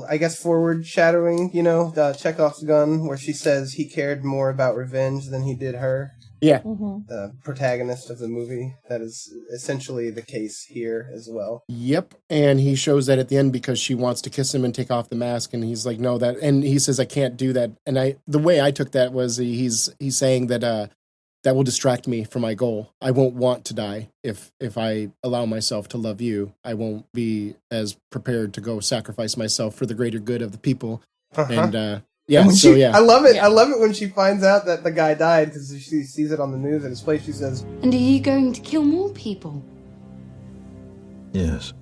I guess forward shadowing, Chekhov's gun, where she says he cared more about revenge than he did her. Yeah. The protagonist of the movie. That is essentially the case here as well. Yep. And he shows that at the end because she wants to kiss him and take off the mask. And he's like, no, and he says, I can't do that. And the way I took that was he's saying that that will distract me from my goal. I won't want to die if I allow myself to love you. I won't be as prepared to go sacrifice myself for the greater good of the people. And, yeah, I love it. Yeah. I love it when she finds out that the guy died because she sees it on the news at his place. She says, "And are you going to kill more people?" Yes.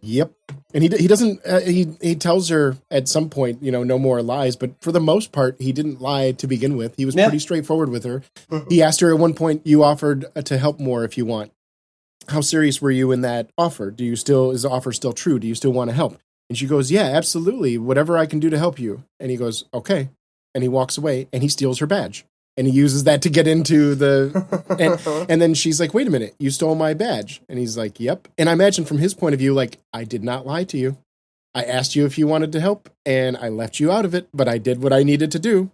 Yep. And he doesn't, he tells her at some point, no more lies, but for the most part, he didn't lie to begin with. He was pretty straightforward with her. He asked her at one point, you offered to help more if you want. How serious were you in that offer? Is the offer still true? Do you still want to help? And she goes, yeah, absolutely. Whatever I can do to help you. And he goes, okay. And he walks away and he steals her badge. And he uses that to get into and then she's like, wait a minute, you stole my badge. And he's like, yep. And I imagine from his point of view, like, I did not lie to you. I asked you if you wanted to help and I left you out of it, but I did what I needed to do.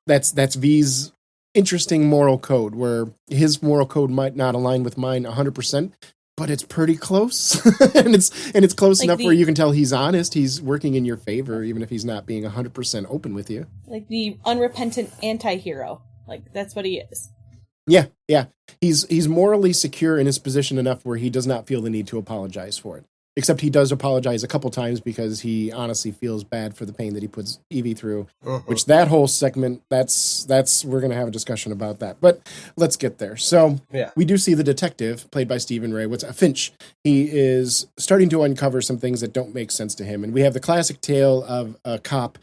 That's V's interesting moral code, where his moral code might not align with mine 100%, but it's pretty close. and it's close like enough where you can tell he's honest. He's working in your favor, even if he's not being 100% open with you. Like the unrepentant anti-hero. Like, that's what he is. Yeah. He's morally secure in his position enough where he does not feel the need to apologize for it. Except he does apologize a couple times because he honestly feels bad for the pain that he puts Evie through. Which that whole segment, that's we're going to have a discussion about that. But let's get there. So we do see the detective, played by Stephen Ray, Finch. He is starting to uncover some things that don't make sense to him. And we have the classic tale of a cop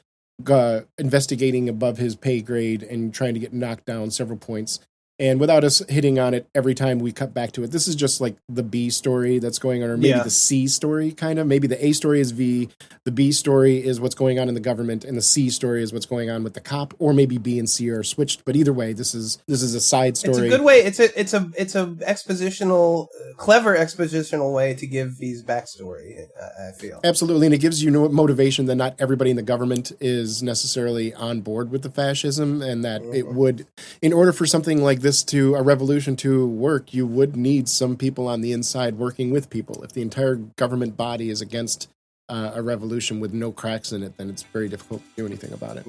investigating above his pay grade and trying to get knocked down several points. And without us hitting on it every time we cut back to it, this is just like the B story that's going on, or maybe the C story, kind of. Maybe the A story is V, the B story is what's going on in the government, and the C story is what's going on with the cop, or maybe B and C are switched. But either way, this is a side story. It's a good way. It's a expositional, clever expositional way to give V's backstory. I feel absolutely, and it gives you motivation that not everybody in the government is necessarily on board with the fascism, and that it would, in order for something like this to a revolution to work, you would need some people on the inside working with people. If the entire government body is against a revolution with no cracks in it, then it's very difficult to do anything about it.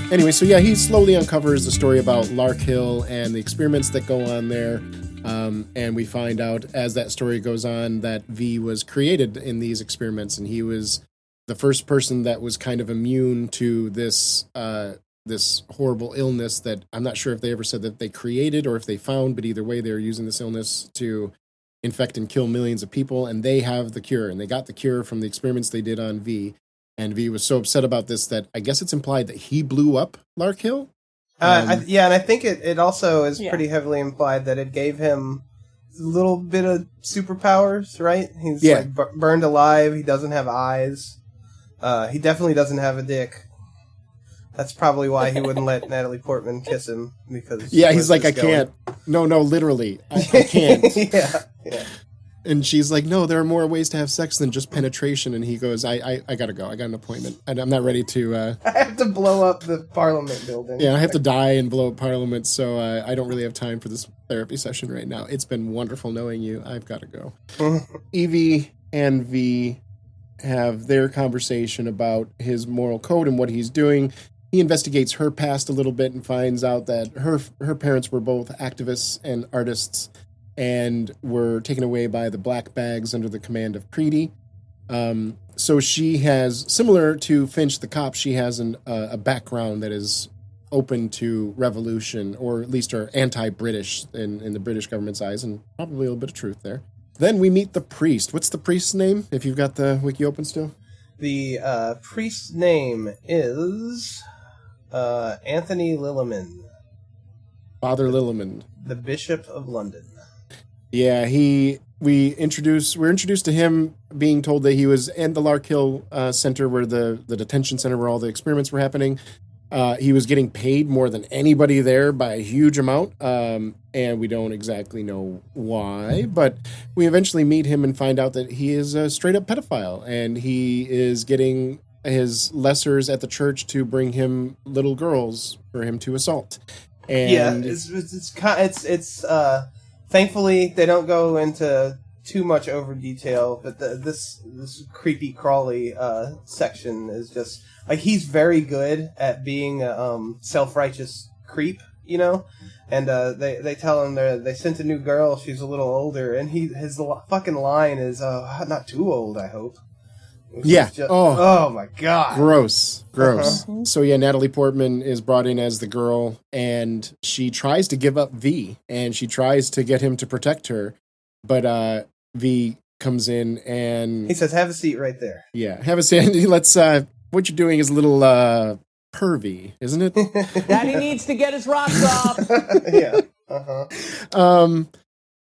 Anyway, so he slowly uncovers the story about Lark Hill and the experiments that go on there. And we find out as that story goes on that V was created in these experiments, and he was the first person that was kind of immune to this horrible illness that I'm not sure if they ever said that they created or if they found, but either way, they were using this illness to infect and kill millions of people, and they have the cure, and they got the cure from the experiments they did on V. And V was so upset about this that I guess it's implied that he blew up Lark Hill. And I think it also is pretty heavily implied that it gave him a little bit of superpowers, right? He's like burned alive. He doesn't have eyes. He definitely doesn't have a dick. That's probably why he wouldn't let Natalie Portman kiss him, because he's like, I can't. No, literally, I can't. Yeah. And she's like, no, there are more ways to have sex than just penetration. And he goes, I gotta go. I got an appointment. And I'm not ready to... I have to blow up the Parliament building. Yeah, I have to die and blow up Parliament, so I don't really have time for this therapy session right now. It's been wonderful knowing you. I've got to go. Evie and V have their conversation about his moral code and what he's doing. He investigates her past a little bit and finds out that her parents were both activists and artists, and were taken away by the Black Bags under the command of Creedy. So she has, similar to Finch the cop, she has a background that is open to revolution, or at least are anti-British in the British government's eyes, and probably a little bit of truth there. Then we meet the priest. What's the priest's name, if you've got the wiki open still? The priest's name is Anthony Lilliman. Father Lilliman. The Bishop of London. Yeah, we're introduced to him being told that he was in the Lark Hill Center, where the detention center where all the experiments were happening. He was getting paid more than anybody there by a huge amount, and we don't exactly know why, but we eventually meet him and find out that he is a straight-up pedophile, and he is getting his lessers at the church to bring him little girls for him to assault. And it's thankfully, they don't go into too much over detail, but this creepy crawly section is just like, he's very good at being a self-righteous creep, and they tell him they sent a new girl, she's a little older, and his fucking line is not too old, I hope. Yeah. Oh my God. Gross. So yeah, Natalie Portman is brought in as the girl, and she tries to give up V, and she tries to get him to protect her, but V comes in and he says, "Have a seat right there." Yeah, have a seat. Let's. What you're doing is a little pervy, isn't it? Daddy needs to get his rocks off. Yeah.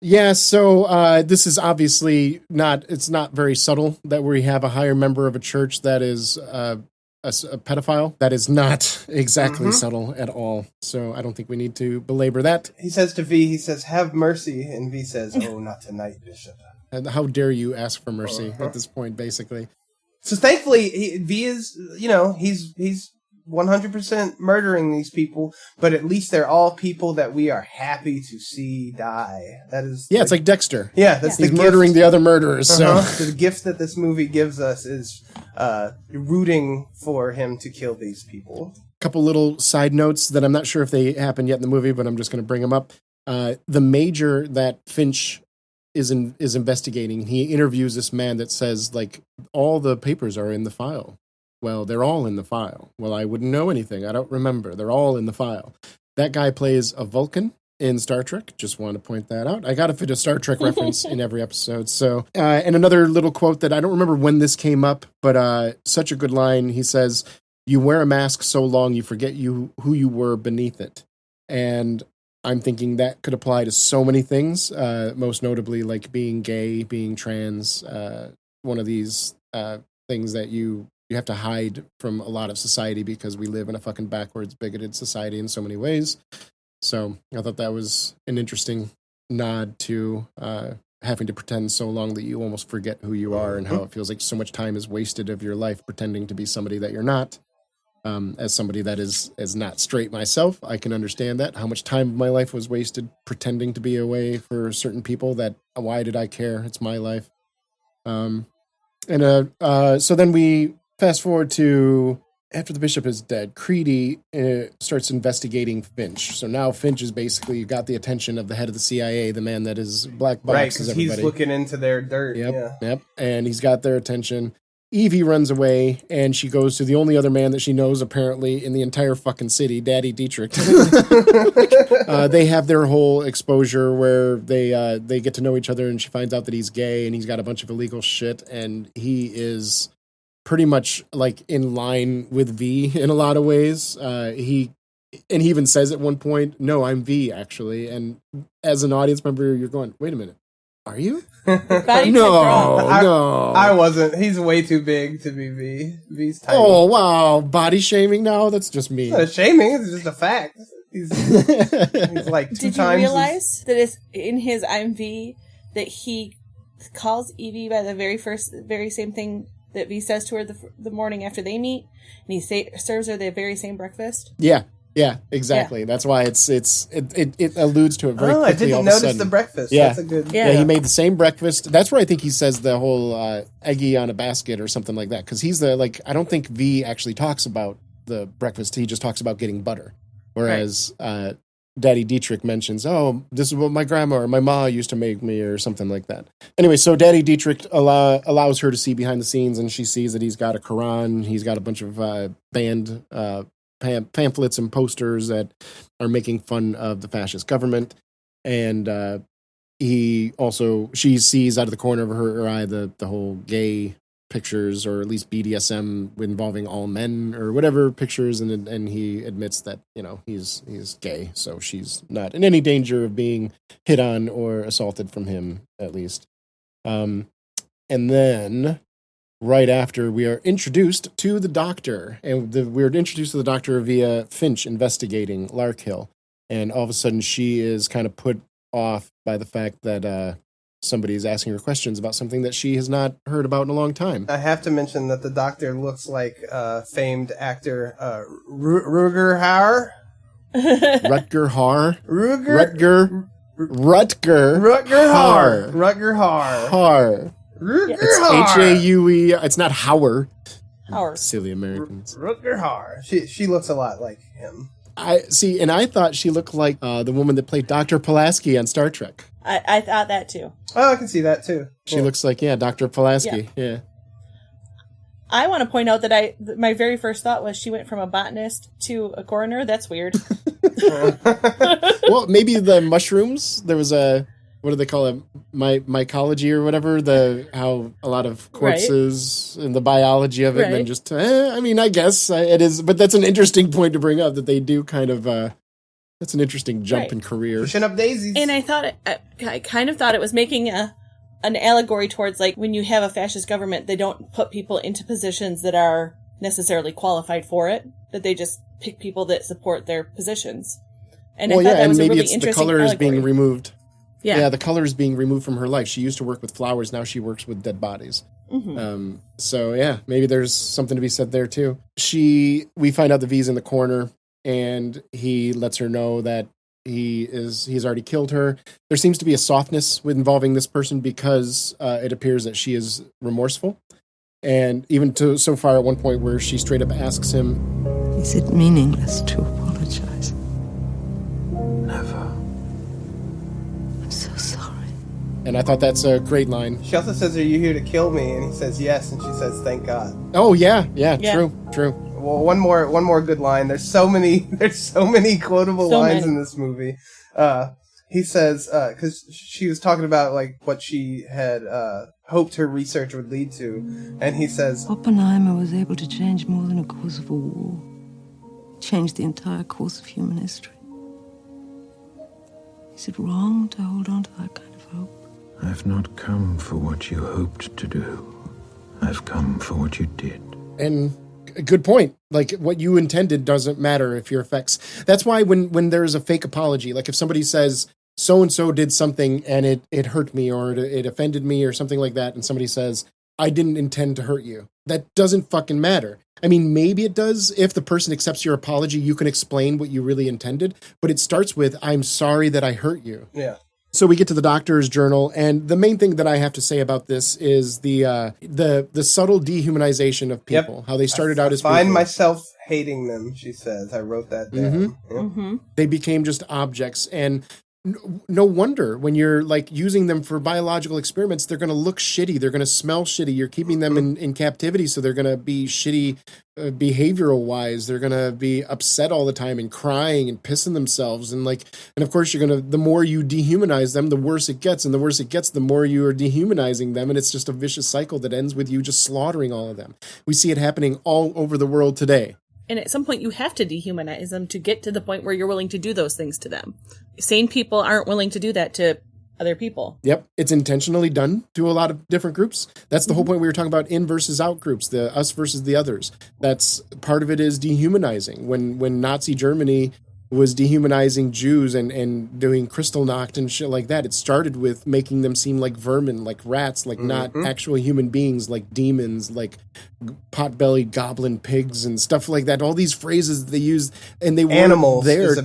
Yeah, so this is obviously it's not very subtle that we have a higher member of a church that is a pedophile. That is not exactly subtle at all. So I don't think we need to belabor that. He says to V, he says, "Have mercy." And V says, "Oh, not tonight, Bishop." And how dare you ask for mercy at this point, basically. So thankfully, V is, he's 100% murdering these people, but at least they're all people that we are happy to see die. That is, it's like Dexter. Yeah, that's he's the murdering gift. the other murderers. So The gift that this movie gives us is rooting for him to kill these people. Couple little side notes that I'm not sure if they happened yet in the movie, but I'm just going to bring them up. The major that Finch is investigating, he interviews this man that says, like, all the papers are in the file. Well, they're all in the file. Well, I wouldn't know anything. I don't remember. They're all in the file. That guy plays a Vulcan in Star Trek. Just want to point that out. I got to fit a Star Trek reference in every episode. So, and another little quote that I don't remember when this came up, but such a good line. He says, "You wear a mask so long you forget who you were beneath it." And I'm thinking that could apply to so many things, most notably like being gay, being trans, one of these things that you have to hide from a lot of society because we live in a fucking backwards, bigoted society in so many ways. So I thought that was an interesting nod to having to pretend so long that you almost forget who you are, and how it feels like so much time is wasted of your life pretending to be somebody that you're not. As somebody that is not straight myself, I can understand that. How much time of my life was wasted pretending to be away for certain people that, why did I care? It's my life. So then we fast forward to after the bishop is dead, Creedy starts investigating Finch. So now Finch is basically got the attention of the head of the CIA, the man that is black boxes right, because everybody. he's looking into their dirt. Yep, and he's got their attention. Evie runs away, and she goes to the only other man that she knows, apparently, in the entire fucking city, Daddy Dietrich. They have their whole exposure where they get to know each other, and she finds out that he's gay, and he's got a bunch of illegal shit, and he is pretty much like in line with V in a lot of ways. He even says at one point, "No, I'm V, actually." And as an audience member, you're going, "Wait a minute. Are you?" No. I wasn't. He's way too big to be V. V's tiny. Oh, wow. Body shaming now? That's just me. It's not shaming. It's just a fact. He's like two Did times. You realize that it's in his I'm V that he calls Evie by the very same thing that V says to her the morning after they meet, and he serves her the very same breakfast? Yeah, exactly. Yeah. That's why it alludes to it very quickly. I didn't notice the breakfast. Yeah. That's a good. Yeah, he made the same breakfast. That's where I think he says the whole eggy on a basket or something like that. Because he's I don't think V actually talks about the breakfast. He just talks about getting butter. Whereas Daddy Dietrich mentions, "Oh, this is what my grandma or my ma used to make me," or something like that. Anyway, so Daddy Dietrich allows her to see behind the scenes, and she sees that he's got a Quran. He's got a bunch of banned pamphlets and posters that are making fun of the fascist government, and she sees out of the corner of her eye the whole gay pictures, or at least BDSM involving all men or whatever pictures, and he admits that he's gay, so she's not in any danger of being hit on or assaulted from him, at least. And then right after, we are introduced to the doctor, and we're introduced to the doctor via Finch investigating Larkhill, and all of a sudden she is kind of put off by the fact that somebody is asking her questions about something that she has not heard about in a long time. I have to mention that the doctor looks like famed actor Rutger Hauer. Rutger Hauer? Rutger Hauer. It's H-A-U-E. It's not Hauer. Hauer. Silly Americans. Rutger Hauer. She looks a lot like him. I thought she looked like the woman that played Dr. Pulaski on Star Trek. I thought that too. Oh, I can see that too. She looks like, Dr. Pulaski. Yeah. I want to point out that my very first thought was she went from a botanist to a coroner. That's weird. Well, maybe the mushrooms. There was a, what do they call it? Mycology or whatever. How a lot of corpses and the biology of it. And then just, I mean, I guess it is, but that's an interesting point to bring up that they do kind of, that's an interesting jump in career. Pushing up daisies. And I kind of thought it was making an allegory towards, like, when you have a fascist government, they don't put people into positions that are necessarily qualified for it, that they just pick people that support their positions. And I thought that was a really interesting the color is being removed. Yeah, the color is being removed from her life. She used to work with flowers, now she works with dead bodies. Mm-hmm. So yeah, maybe there's something to be said there too. We find out the V's in the corner, and he lets her know that he's already killed her. There seems to be a softness with involving this person because it appears that she is remorseful. And even so far at one point where she straight up asks him, "Is it meaningless to apologize?" Never. I'm so sorry. And I thought that's a great line. She also says, "Are you here to kill me?" And he says, "Yes." And she says, "Thank God." Oh yeah. True. Well, one more good line. There's so many quotable lines in this movie. He says, because she was talking about like what she had hoped her research would lead to, and he says, Oppenheimer was able to change more than a course of a war. Change the entire course of human history. Is it wrong to hold on to that kind of hope? I've not come for what you hoped to do. I've come for what you did. And a good point. Like, what you intended doesn't matter if your effects. That's why when there's a fake apology, like if somebody says, so-and-so did something and it hurt me or it offended me or something like that, and somebody says, I didn't intend to hurt you. That doesn't fucking matter. I mean, maybe it does. If the person accepts your apology, you can explain what you really intended, but it starts with, I'm sorry that I hurt you. Yeah. So we get to the doctor's journal, and the main thing that I have to say about this is the subtle dehumanization of people. Yep. How they started out as people. I find myself hating them, she says. I wrote that down. Mm-hmm. Yep. Mm-hmm. They became just objects, and no wonder when you're like using them for biological experiments, they're going to look shitty. They're going to smell shitty. You're keeping them in captivity, so they're going to be shitty behavioral wise. They're going to be upset all the time and crying and pissing themselves. And of course the more you dehumanize them, the worse it gets. And the worse it gets, the more you are dehumanizing them. And it's just a vicious cycle that ends with you just slaughtering all of them. We see it happening all over the world today. And at some point you have to dehumanize them to get to the point where you're willing to do those things to them. Sane people aren't willing to do that to other people. Yep. It's intentionally done to a lot of different groups. That's the whole point we were talking about, in versus out groups, the us versus the others. That's part of it, is dehumanizing. When Nazi Germany was dehumanizing Jews and doing Kristallnacht and shit like that, it started with making them seem like vermin, like rats, like not actual human beings, like demons, like pot-bellied goblin pigs and stuff like that. All these phrases they used, and they were there to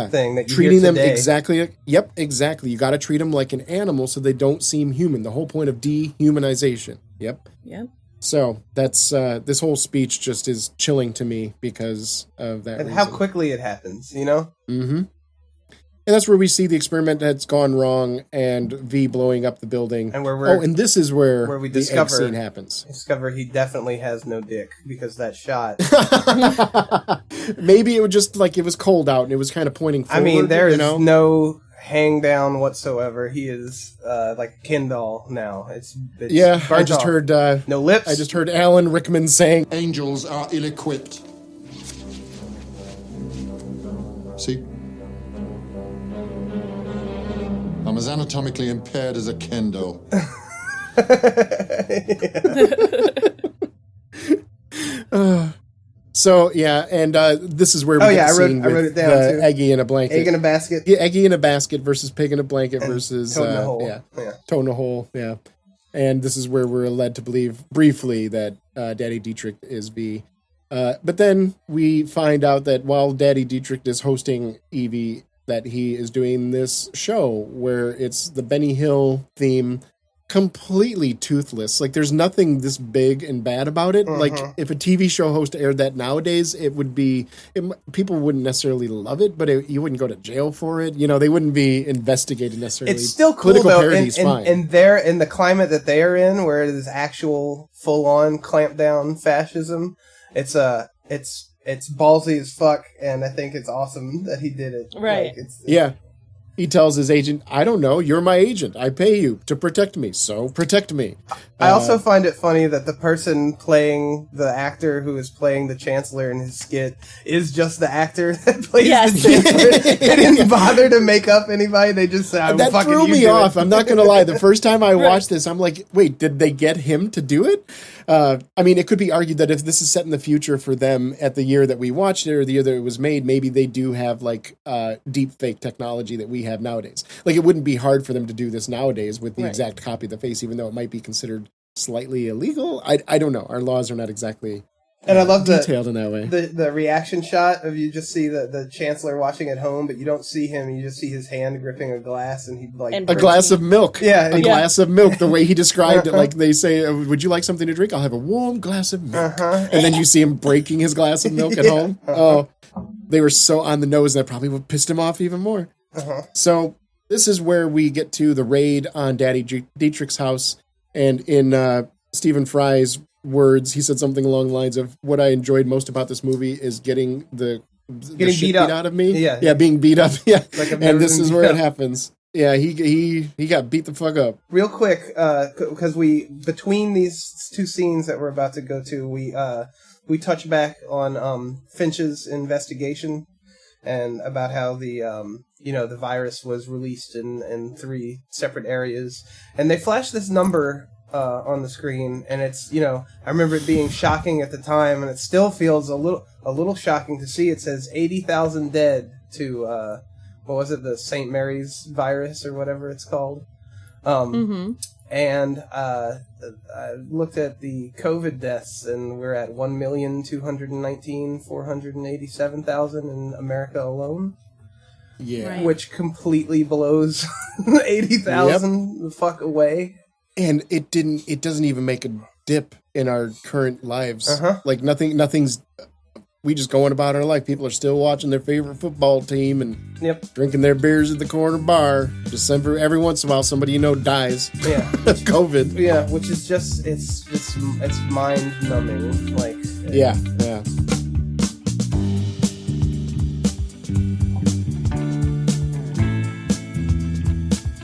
thing that you treating hear them today. exactly. Yep, exactly. You got to treat them like an animal so they don't seem human. The whole point of dehumanization. Yep. Yep. So that's this whole speech just is chilling to me because of that. And reason. how quickly it happens, you know? Mm-hmm. And that's where we see the experiment that's gone wrong and V blowing up the building. And and this is where we the discover egg scene happens. Discover he definitely has no dick because that shot. Maybe it was just like it was cold out and it was kind of pointing forward. I mean, there is no hang down whatsoever. He is like a Ken doll now. It's I just heard no lips. I just heard Alan Rickman saying, "Angels are ill-equipped." See, I'm as anatomically impaired as a Ken doll. So yeah, and this is where we get the scene I wrote it down too. Eggy in a blanket. Egg in a basket. Yeah, Eggy in a basket versus pig in a blanket and versus toe in a hole. toe in a hole. Yeah, and this is where we're led to believe briefly that Daddy Dietrich is V. But then we find out that while Daddy Dietrich is hosting Evie, that he is doing this show where it's the Benny Hill theme completely toothless. Like, there's nothing this big and bad about it. Like, if a TV show host aired that nowadays, people wouldn't necessarily love it, but you wouldn't go to jail for it. You know, they wouldn't be investigated necessarily. It's still cool, Political though, parody's fine. and they're in the climate that they are in, where it is actual full-on clamp-down fascism. It's ballsy as fuck, and I think it's awesome that he did it. Right. Like, Yeah. He tells his agent, I don't know, you're my agent. I pay you to protect me, so protect me. I also find it funny that the person playing the actor who is playing the Chancellor in his skit is just the actor that plays the Chancellor. They didn't bother to make up anybody. They just said, that fucking threw you me do off. it. I'm not going to lie. The first time I watched this, I'm like, wait, did they get him to do it? I mean, it could be argued that if this is set in the future for them at the year that we watched it or the year that it was made, maybe they do have like deep fake technology that we have nowadays. Like, it wouldn't be hard for them to do this nowadays with the exact copy of the face, even though it might be considered slightly illegal. I don't know. Our laws are not exactly and I love detailed in that way. The reaction shot of you just see the Chancellor watching at home, but you don't see him. You just see his hand gripping a glass, and he like a glass of milk. Yeah, a glass of milk. The way he described it, like they say, "Would you like something to drink? I'll have a warm glass of milk." And then you see him breaking his glass of milk at home. Oh, they were so on the nose that probably would pissed him off even more. So this is where we get to the raid on Daddy Dietrich's house, and in Stephen Fry's words, he said something along the lines of, what I enjoyed most about this movie is getting the shit beat out of me. Yeah, being beat up. Yeah, like and this is where it happens. Yeah, he got beat the fuck up. Real quick, because between these two scenes that we're about to go to, we touch back on Finch's investigation and about how the virus was released in 3 separate areas, and they flash this number on the screen, and it's, I remember it being shocking at the time, and it still feels a little shocking to see. It says 80,000 dead to what was it, the St. Mary's virus or whatever it's called. And I looked at the COVID deaths, and we're at 1,219,487,000 in America alone. Yeah, which completely blows 80,000 the fuck away. And it doesn't even make a dip in our current lives. Like nothing's, we just going about our life. People are still watching their favorite football team and drinking their beers at the corner bar. Just every once in a while, somebody dies. Yeah, of COVID. Yeah, which is just it's mind numbing. Like yeah.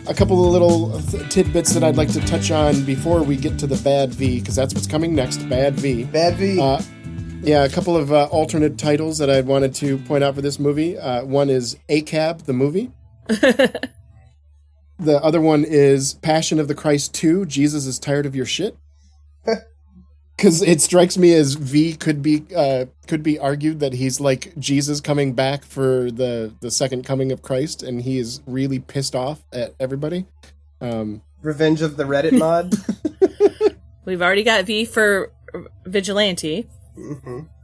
A couple of little tidbits that I'd like to touch on before we get to the Bad V, because that's what's coming next, Bad V. Bad V. A couple of alternate titles that I wanted to point out for this movie. One is ACAB, the movie. The other one is Passion of the Christ 2, Jesus is Tired of Your Shit. Because it strikes me as V could be argued that he's like Jesus coming back for the second coming of Christ, and he is really pissed off at everybody. Revenge of the Reddit mod. We've already got V for Vigilante.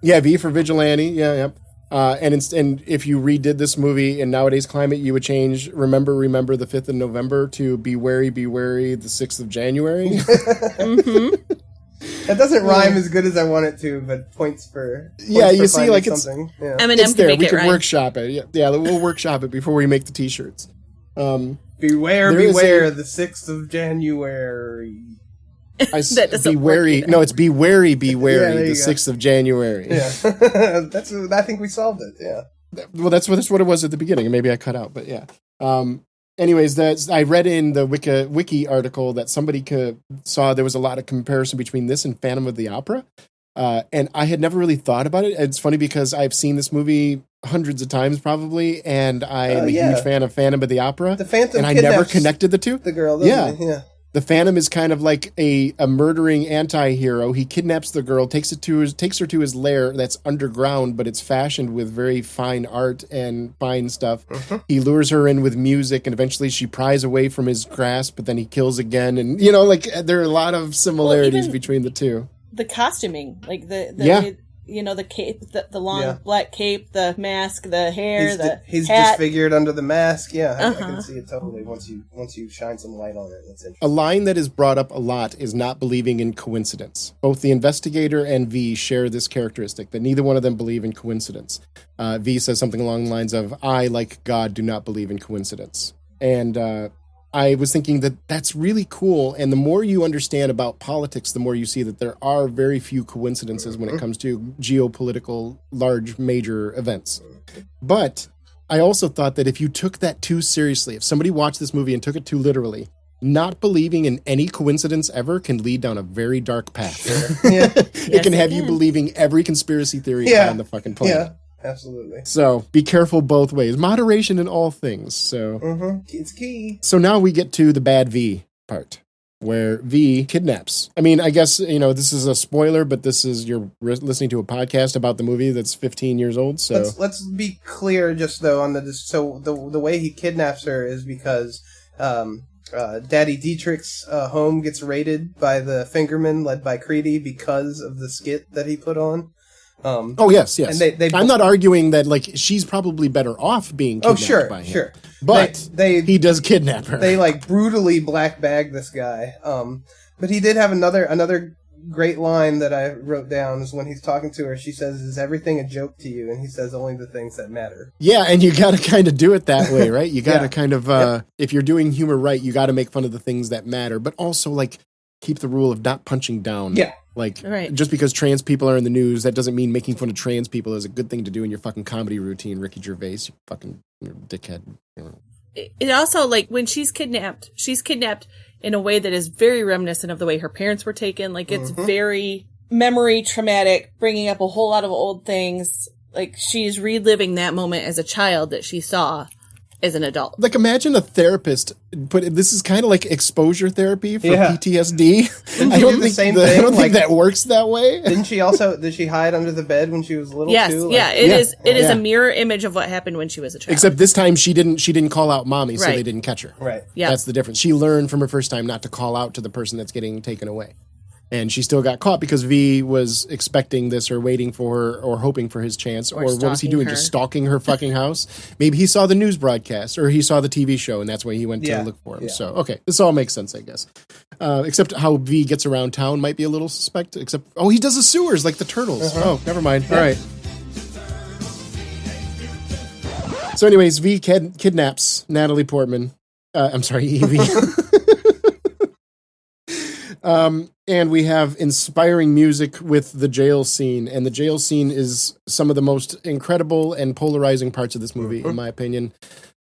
Yeah, V for Vigilante. Yeah. And if you redid this movie in nowadays climate, you would change Remember the 5th of November to Be Wary, the 6th of January. That doesn't rhyme as good as I want it to, but points for you see, like something. Eminem it's there. Make we it could rhyme. workshop it. Yeah, we'll workshop it before we make the T-shirts. Beware, the 6th of January. That doesn't be wary. No, it's be wary, the 6th of January. Yeah, I think we solved it. Yeah. Well, that's what it was at the beginning. Maybe I cut out, but yeah. Anyways, I read in the wiki article that somebody saw there was a lot of comparison between this and Phantom of the Opera, and I had never really thought about it. It's funny because I've seen this movie hundreds of times probably, and I am a huge fan of Phantom of the Opera. The Phantom, and I never connected the two. The girl, yeah. The Phantom is kind of like a murdering anti-hero. He kidnaps the girl, takes her to his lair that's underground, but it's fashioned with very fine art and fine stuff. He lures her in with music, and eventually she pries away from his grasp, but then he kills again. And, there are a lot of similarities between the two. The costuming, like the the cape, the long black cape, the mask, the hair, he's hat. disfigured under the mask. Yeah, I can see it totally once you shine some light on it. That's interesting. A line that is brought up a lot is not believing in coincidence. Both the investigator and V share this characteristic, that neither one of them believe in coincidence. V says something along the lines of, I, like God, do not believe in coincidence. And I was thinking that that's really cool. And the more you understand about politics, the more you see that there are very few coincidences when it comes to geopolitical, large, major events. But I also thought that if you took that too seriously, if somebody watched this movie and took it too literally, not believing in any coincidence ever can lead down a very dark path. Sure. Yeah. It can have you believing every conspiracy theory on the fucking planet. Yeah. Absolutely. So be careful both ways. Moderation in all things. So it's key. So now we get to the bad V part, where V kidnaps. I mean, I guess, this is a spoiler, but you're listening to a podcast about the movie that's 15 years old. So let's be clear, just though on so the way he kidnaps her is because Daddy Dietrich's home gets raided by the Fingermen, led by Creedy, because of the skit that he put on. Yes. And I'm not arguing that she's probably better off being kidnapped by him. Sure. But he does kidnap her. They brutally black bag this guy. But he did have another great line that I wrote down is when he's talking to her. She says, "Is everything a joke to you?" And he says, "Only the things that matter." Yeah, and you got to kind of do it that way, right? You got to kind of if you're doing humor right, you got to make fun of the things that matter, but also keep the rule of not punching down. Yeah. Just because trans people are in the news, that doesn't mean making fun of trans people is a good thing to do in your fucking comedy routine, Ricky Gervais, you fucking dickhead. It also, when she's kidnapped in a way that is very reminiscent of the way her parents were taken. It's very memory traumatic, bringing up a whole lot of old things. She's reliving that moment as a child that she saw as an adult. Imagine a therapist, but this is kind of like exposure therapy for PTSD. I don't think that works that way. Did she hide under the bed when she was little too? Yes, it is a mirror image of what happened when she was a child. Except this time she didn't call out mommy, so they didn't catch her. Right. Yeah. That's the difference. She learned from her first time not to call out to the person that's getting taken away. And she still got caught because V was expecting this or waiting for her or hoping for his chance. Or what was he doing? Just stalking her fucking house? Maybe he saw the news broadcast or he saw the TV show and that's why he went to look for him. Yeah. So, okay. This all makes sense, I guess. Except how V gets around town might be a little suspect. Except, he does the sewers like the turtles. Oh, never mind. All right. So anyways, V kidnaps Natalie Portman. I'm sorry, Evie. And we have inspiring music with the jail scene. And the jail scene is some of the most incredible and polarizing parts of this movie, in my opinion.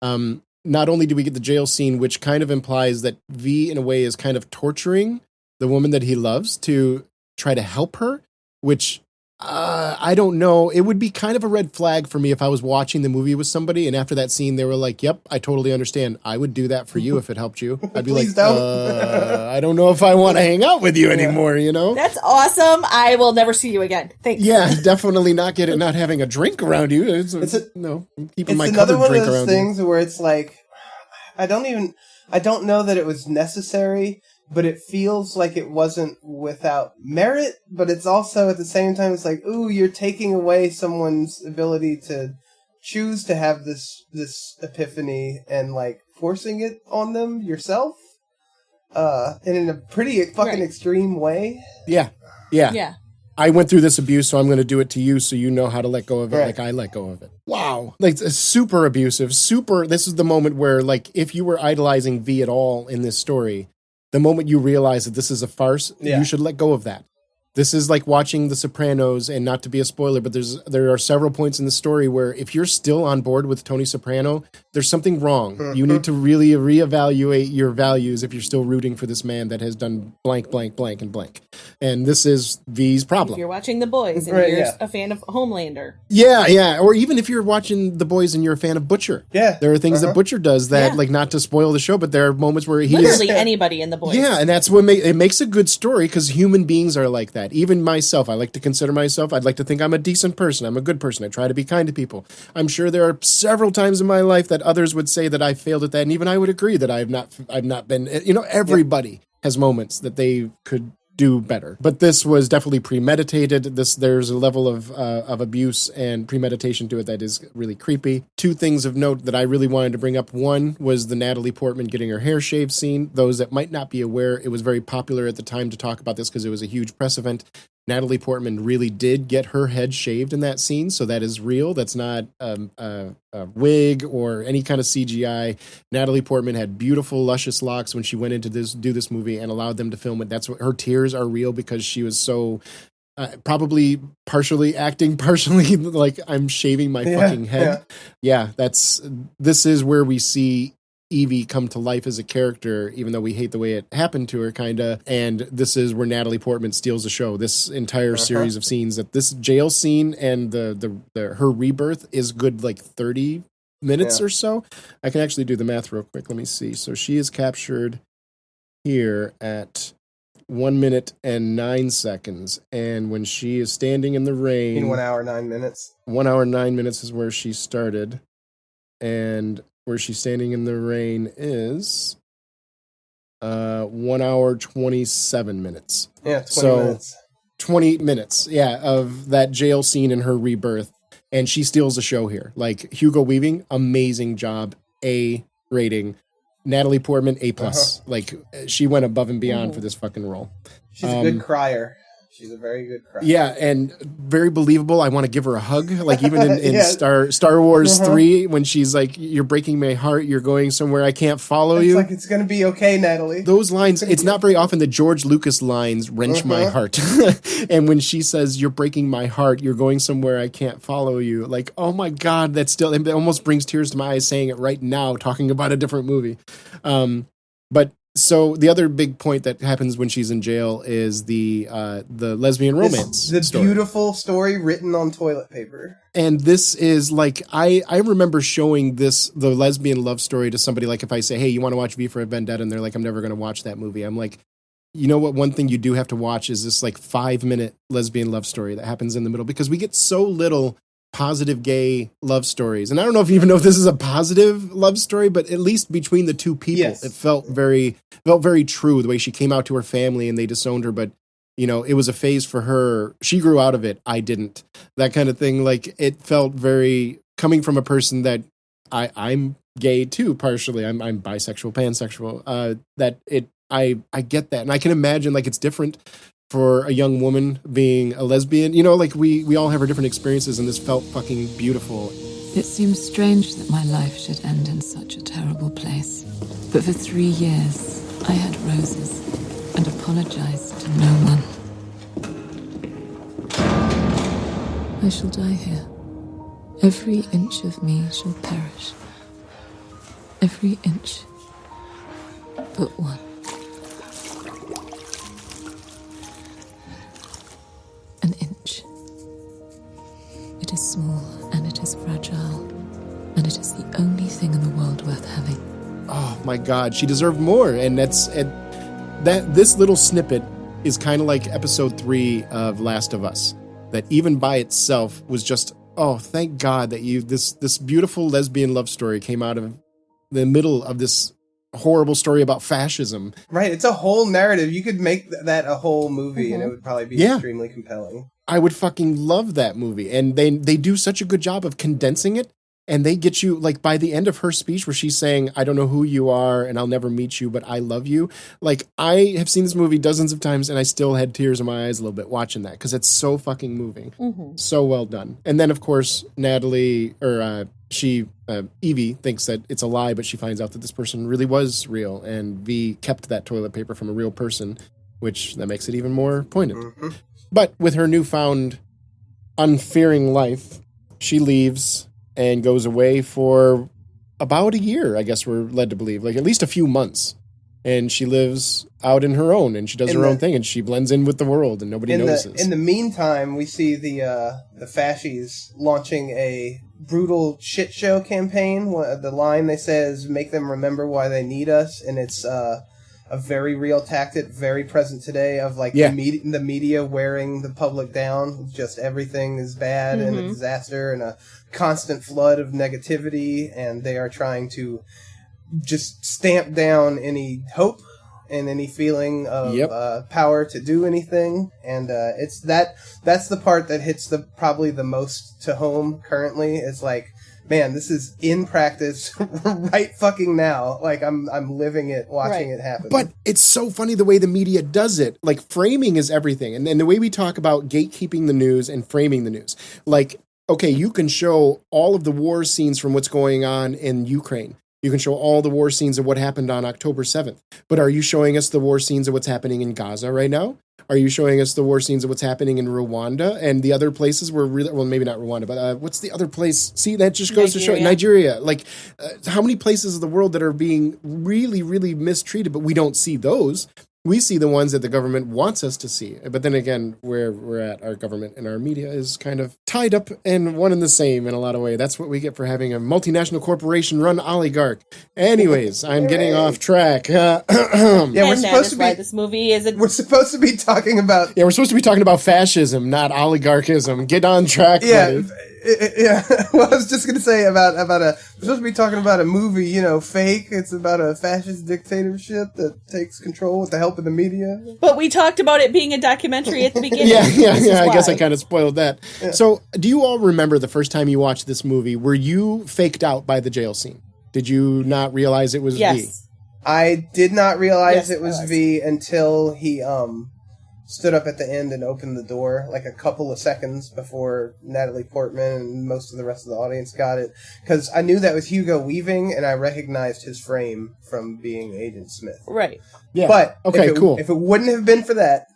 Not only do we get the jail scene, which kind of implies that V, in a way, is kind of torturing the woman that he loves to try to help her, which I don't know. It would be kind of a red flag for me if I was watching the movie with somebody and after that scene they were like, "Yep, I totally understand. I would do that for you if it helped you." I'd be like, I don't know if I want to hang out with you anymore, That's awesome. I will never see you again. Thanks. Yeah, definitely not having a drink around you. I'm keeping my another covered one drink of those around things you. Where it's I don't know that it was necessary, but it feels like it wasn't without merit, but it's also at the same time, it's ooh, you're taking away someone's ability to choose to have this epiphany and forcing it on them yourself, and in a pretty fucking extreme way. Yeah. I went through this abuse, so I'm going to do it to you so you know how to let go of it like I let go of it. Wow. It's super abusive, this is the moment where, if you were idolizing V at all in this story, the moment you realize that this is a farce, you should let go of that. This is like watching The Sopranos, and not to be a spoiler, but there are several points in the story where if you're still on board with Tony Soprano, there's something wrong. Mm-hmm. You need to really reevaluate your values if you're still rooting for this man that has done blank, blank, blank, and blank. And this is V's problem. If you're watching The Boys and you're a fan of Homelander. Yeah. Or even if you're watching The Boys and you're a fan of Butcher. Yeah. There are things that Butcher does that, not to spoil the show, but there are moments where he literally anybody in The Boys. Yeah, and that's what it makes a good story, because human beings are like that. Even myself, I like to consider myself, I'd like to think I'm a decent person. I'm a good person. I try to be kind to people. I'm sure there are several times in my life that others would say that I failed at that, and even I would agree that I've not been, everybody has moments that they could do better. But this was definitely premeditated. There's a level of abuse and premeditation to it that is really creepy. Two things of note that I really wanted to bring up. One was the Natalie Portman getting her hair shaved scene. Those that might not be aware, it was very popular at the time to talk about this because it was a huge press event. Natalie Portman really did get her head shaved in that scene, so that is real. That's not a wig or any kind of CGI. Natalie Portman had beautiful, luscious locks when she went in to do this movie and allowed them to film it. That's what her tears are real because she was so probably partially acting, partially like I'm shaving my fucking head. Yeah, this is where we see Evie come to life as a character, even though we hate the way it happened to her, kind of. And this is where Natalie Portman steals the show. This entire series of scenes, that this jail scene and the her rebirth is good, like 30 minutes or so. I can actually do the math real quick. Let me see. So she is captured here at 1 minute and 9 seconds, and when she is standing in the rain, in 1 hour 9 minutes. 1 hour 9 minutes is where she started, and where she's standing in the rain is 1 hour 27 minutes. Yeah, 20 minutes. 20 minutes, of that jail scene in her rebirth. And she steals the show here. Like, Hugo Weaving, amazing job, A rating. Natalie Portman, A+. Like, she went above and beyond for this fucking role. She's a good crier. She's a very good crier. Yeah, and very believable. I want to give her a hug. Like, even in Star Wars 3, when she's like, "You're breaking my heart. You're going somewhere I can't follow you." It's like, it's going to be okay, Natalie. Those lines, it's not very often the George Lucas lines wrench my heart. And when she says, "You're breaking my heart. You're going somewhere I can't follow you." Like, oh my God, it almost brings tears to my eyes saying it right now, talking about a different movie. But so the other big point that happens when she's in jail is the lesbian romance. The beautiful story written on toilet paper. And this is like, I remember showing the lesbian love story to somebody. Like, if I say, "Hey, you want to watch V for Vendetta?" and they're like, "I'm never going to watch that movie." I'm like, you know what? One thing you do have to watch is this like 5-minute lesbian love story that happens in the middle, because we get so little positive gay love stories. And I don't know if you even know if this is a positive love story, but at least between the two people, it felt very true, the way she came out to her family and they disowned her. But, you know, it was a phase for her. She grew out of it. I didn't. That kind of thing. Like, it felt very, coming from a person that I'm gay too, partially. I'm bisexual, pansexual. I get that. And I can imagine, like, it's different for a young woman being a lesbian. You know, like, we all have our different experiences, and this felt fucking beautiful. It seems strange that my life should end in such a terrible place. But for 3 years, I had roses and apologized to no one. I shall die here. Every inch of me shall perish. Every inch but one. An inch. It is small, and it is fragile, and it is the only thing in the world worth having. Oh my God, she deserved more. And this little snippet is kind of like episode 3 of Last of Us, that even by itself was just, oh, thank God that this beautiful lesbian love story came out of the middle of this horrible story about fascism. Right, it's a whole narrative. You could make that a whole movie, and it would probably be extremely compelling. I would fucking love that movie. And they do such a good job of condensing it. And they get you, like, by the end of her speech where she's saying, "I don't know who you are and I'll never meet you, but I love you." Like, I have seen this movie dozens of times and I still had tears in my eyes a little bit watching that, because it's so fucking moving. So well done. And then, of course, Evie thinks that it's a lie, but she finds out that this person really was real, and V kept that toilet paper from a real person, which that makes it even more poignant. But with her newfound unfearing life, she leaves and goes away for about a year, I guess we're led to believe, like at least a few months. And she lives out in her own, and she does her own thing, and she blends in with the world, and nobody notices. In the meantime, we see the fascies launching a brutal shit show campaign. The line they say is, "Make them remember why they need us," and it's a very real tactic, very present today, of like the media wearing the public down. Just everything is bad and a disaster and a constant flood of negativity, and they are trying to just stamp down any hope and any feeling of power to do anything. And it's that's the part that hits probably the most to home currently. It's like, man, this is in practice right fucking now. Like I'm living it, watching it happen. But it's so funny the way the media does it. Like framing is everything. And the way we talk about gatekeeping the news and framing the news. Like, okay, you can show all of the war scenes from what's going on in Ukraine. You can show all the war scenes of what happened on October 7th. But are you showing us the war scenes of what's happening in Gaza right now? Are you showing us the war scenes of what's happening in Rwanda and the other places where well, maybe not Rwanda, but what's the other place? See, that just goes to show Nigeria. Like, how many places of the world that are being really, really mistreated, but we don't see those. We see the ones that the government wants us to see. But then again, where we're at, our government and our media is kind of tied up and one and the same in a lot of ways. That's what we get for having a multinational corporation run oligarch. Anyways, I'm getting off track. We're supposed to be. This movie is. We're supposed to be talking about. Yeah, we're supposed to be talking about fascism, not oligarchism. Get on track, buddy. Yeah, well, I was just going to say about we're supposed to be talking about a movie, fake. It's about a fascist dictatorship that takes control with the help of the media. But we talked about it being a documentary at the beginning. yeah. I guess I kind of spoiled that. Yeah. So, do you all remember the first time you watched this movie? Were you faked out by the jail scene? Did you not realize it was V? I did not realize it was V until he stood up at the end and opened the door like a couple of seconds before Natalie Portman and most of the rest of the audience got it. Because I knew that was Hugo Weaving, and I recognized his frame from being Agent Smith. Right. Yeah. But cool. If it wouldn't have been for that,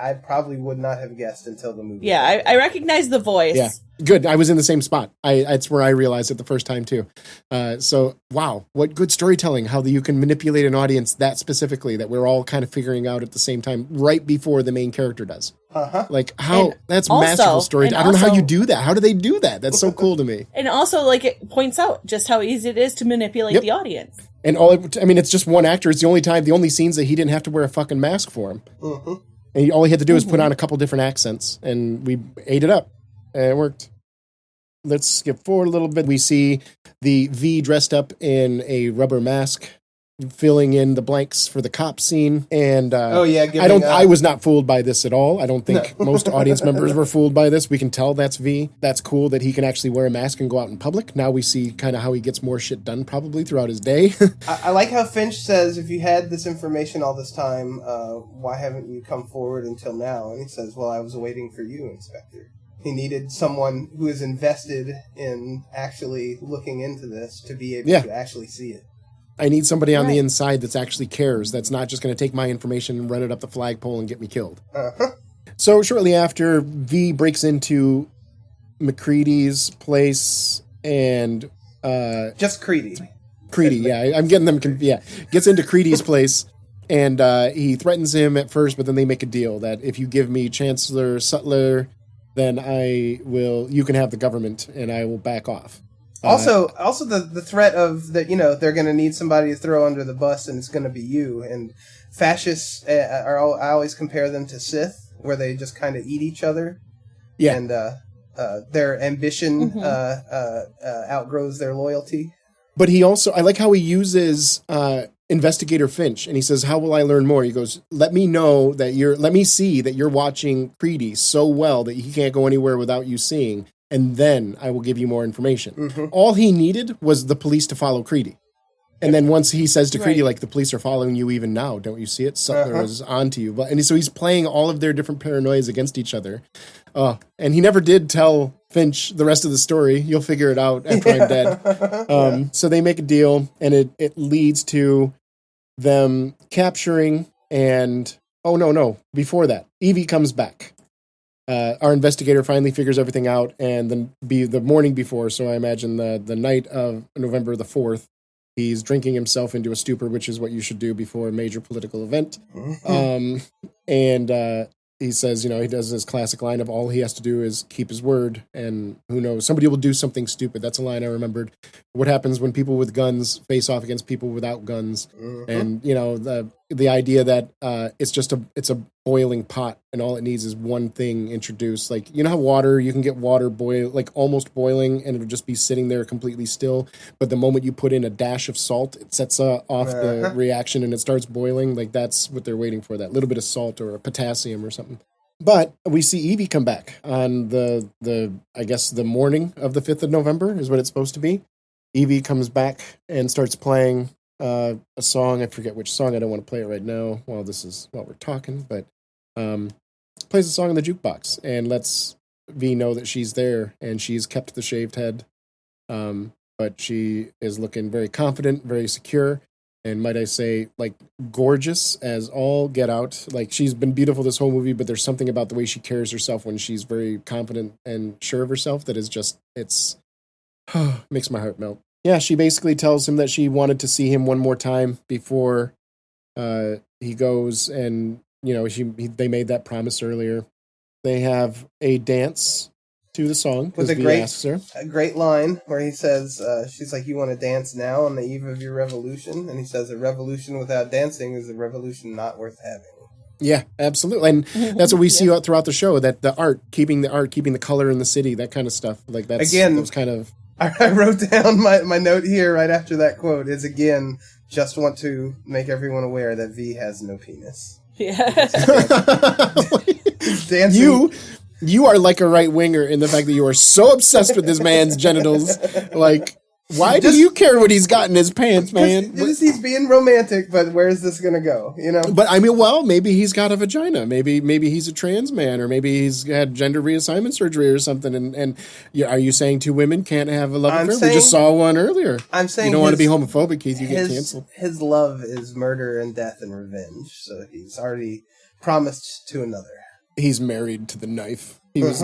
I probably would not have guessed until the movie. Yeah, I recognize the voice. Yeah. Good. I was in the same spot. It's where I realized it the first time too. So wow, what good storytelling! How you can manipulate an audience that specifically, that we're all kind of figuring out at the same time, right before the main character does. Like how that's masterful storytelling. I don't know how you do that. How do they do that? That's so cool to me. And also, like, it points out just how easy it is to manipulate the audience. And it's just one actor. It's the only scenes that he didn't have to wear a fucking mask for him. Mm-hmm. And all he had to do was put on a couple different accents, and we ate it up. And it worked. Let's skip forward a little bit. We see the V dressed up in a rubber mask, filling in the blanks for the cop scene. And I was not fooled by this at all. I don't think most audience members were fooled by this. We can tell that's V. That's cool that he can actually wear a mask and go out in public. Now we see kind of how he gets more shit done probably throughout his day. I like how Finch says, if you had this information all this time, why haven't you come forward until now? And he says, well, I was waiting for you, Inspector. He needed someone who is invested in actually looking into this to be able to actually see it. I need somebody on the inside that actually cares, that's not just going to take my information and run it up the flagpole and get me killed. So shortly after, V breaks into McCready's place and... just Creedy. Creedy, yeah. I'm getting them... Gets into Creedy's place, and he threatens him at first, but then they make a deal that if you give me Chancellor Sutler, then you can have the government, and I will back off. Also, the threat of that, they're going to need somebody to throw under the bus, and it's going to be you. And fascists I always compare them to Sith, where they just kind of eat each other. Yeah. And their ambition outgrows their loyalty. But I like how he uses Investigator Finch, and he says, "How will I learn more?" He goes, let me see that you're watching Creedy so well that he can't go anywhere without you seeing. And then I will give you more information. Mm-hmm. All he needed was the police to follow Creedy. And then once he says to Creedy, like, the police are following you even now, don't you see it? Sutler is on to you. And so he's playing all of their different paranoias against each other. And he never did tell Finch the rest of the story. You'll figure it out after I'm dead. So they make a deal, and it leads to them capturing and... Oh, no. Before that, Evie comes back. Our investigator finally figures everything out, and then the morning before, so I imagine the night of November the 4th, he's drinking himself into a stupor, which is what you should do before a major political event. And he says, he does his classic line of all he has to do is keep his word, and who knows, somebody will do something stupid. That's a line I remembered. What happens when people with guns face off against people without guns? And, the idea that it's a boiling pot, and all it needs is one thing introduced. Like, you know how water, you can get water like almost boiling, and it'll just be sitting there completely still. But the moment you put in a dash of salt, it sets off the reaction and it starts boiling. Like, that's what they're waiting for, that little bit of salt or a potassium or something. But we see Evie come back on the I guess the morning of the 5th of November is what it's supposed to be. Evie comes back and starts playing a song. I forget which song. I don't want to play it right now while we're talking, but plays a song on the jukebox and lets V know that she's there, and she's kept the shaved head, but she is looking very confident, very secure, and might I say, like, gorgeous as all get out. Like, she's been beautiful this whole movie, but there's something about the way she carries herself when she's very confident and sure of herself that is just, it's makes my heart melt. Yeah, she basically tells him that she wanted to see him one more time before he goes, and they made that promise earlier. They have a dance to the song with a great line where he says, "She's like, you want to dance now on the eve of your revolution?" And he says, "A revolution without dancing is a revolution not worth having." Yeah, absolutely, and that's what we see throughout the show. That keeping the color in the city, that kind of stuff. Like that's again, those kind of. I wrote down my note here right after that quote is, again, just want to make everyone aware that V has no penis. Yeah. Dancing. You are like a right winger in the fact that you are so obsessed with this man's genitals. Like, why do you care what he's got in his pants, man? He's being romantic, but where is this going to go? But I mean, well, maybe he's got a vagina. Maybe he's a trans man, or maybe he's had gender reassignment surgery or something. And are you saying two women can't have a love affair? We just saw one earlier. I'm saying you don't want to be homophobic, Keith. You get canceled. His love is murder and death and revenge. So he's already promised to another. He's married to the knife. He was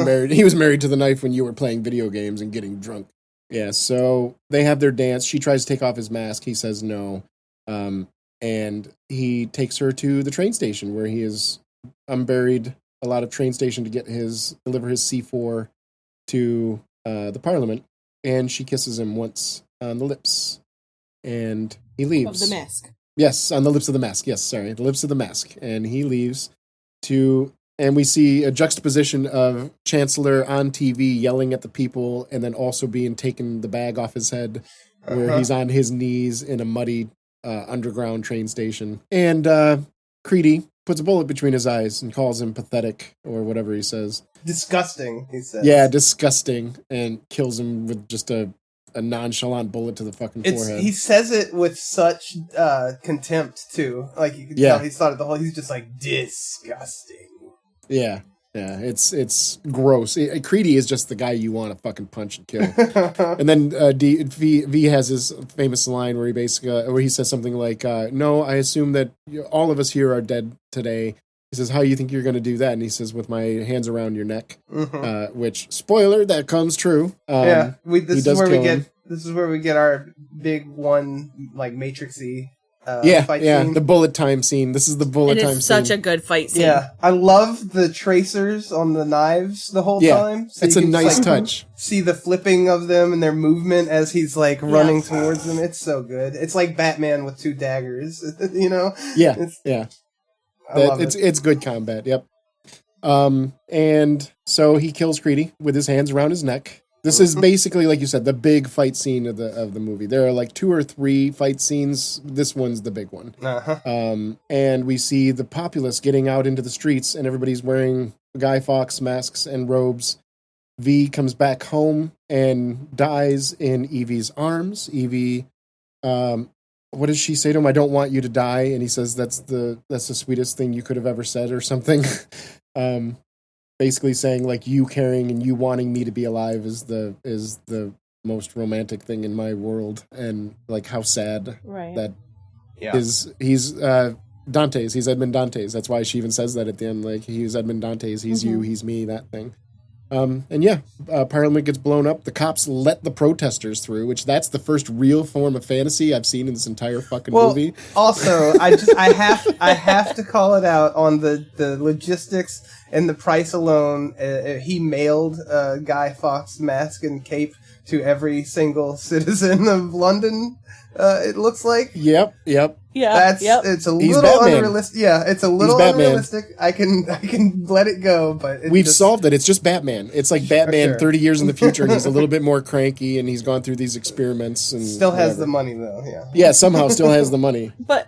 married to the knife when you were playing video games and getting drunk. Yeah, so they have their dance. She tries to take off his mask. He says no. And he takes her to the train station where he is unburied a lot of train station to deliver his C4 to the Parliament. And she kisses him once on the lips. And he leaves. Of the mask. Yes, on the lips of the mask. Yes, sorry. The lips of the mask. And he leaves and we see a juxtaposition of Chancellor on TV yelling at the people and then also being taken the bag off his head where he's on his knees in a muddy underground train station. And Creedy puts a bullet between his eyes and calls him pathetic or whatever he says. Disgusting, he says. Yeah, disgusting. And kills him with just a nonchalant bullet to the fucking forehead. He says it with such contempt, too. Like, you can tell he's thought of he's just like, disgusting. Yeah, it's gross. Creedy is just the guy you want to fucking punch and kill. And then V has his famous line where he says something like, "No, I assume that all of us here are dead today." He says, "How do you think you're going to do that?" And he says, "With my hands around your neck." Which, spoiler, that comes true. This is where we get our big one, like, Matrix-y. Fight scene. The bullet time scene. This is the bullet time scene. It's such a good fight scene. Yeah, I love the tracers on the knives the whole time. So it's a nice touch. See the flipping of them and their movement as he's like running towards them. It's so good. It's like Batman with two daggers. Yeah, it's good combat. Yep. And so he kills Creedy with his hands around his neck. This is basically, like you said, the big fight scene of the movie. There are like 2 or 3 fight scenes. This one's the big one. And we see the populace getting out into the streets, and everybody's wearing Guy Fawkes masks and robes. V comes back home and dies in Evie's arms. Evie, what does she say to him? "I don't want you to die." And he says, that's the sweetest thing you could have ever said, or something. Basically saying, like, you caring and you wanting me to be alive is the most romantic thing in my world, and like how sad that is. He's Dante's. He's Edmond Dante's. That's why she even says that at the end. Like, he's Edmond Dante's. He's you. He's me. That thing. Parliament gets blown up. The cops let the protesters through, which that's the first real form of fantasy I've seen in this entire fucking movie. Also, I have to call it out on the logistics and the price alone. He mailed Guy Fawkes' mask and cape to every single citizen of London. It looks like. Yep. It's a little unrealistic. Yeah, it's a little unrealistic. I can let it go, but we've solved it. It's just Batman. It's like Batman 30 years in the future, and he's a little bit more cranky, and he's gone through these experiments, and still has the money though. Yeah, somehow still has the money. But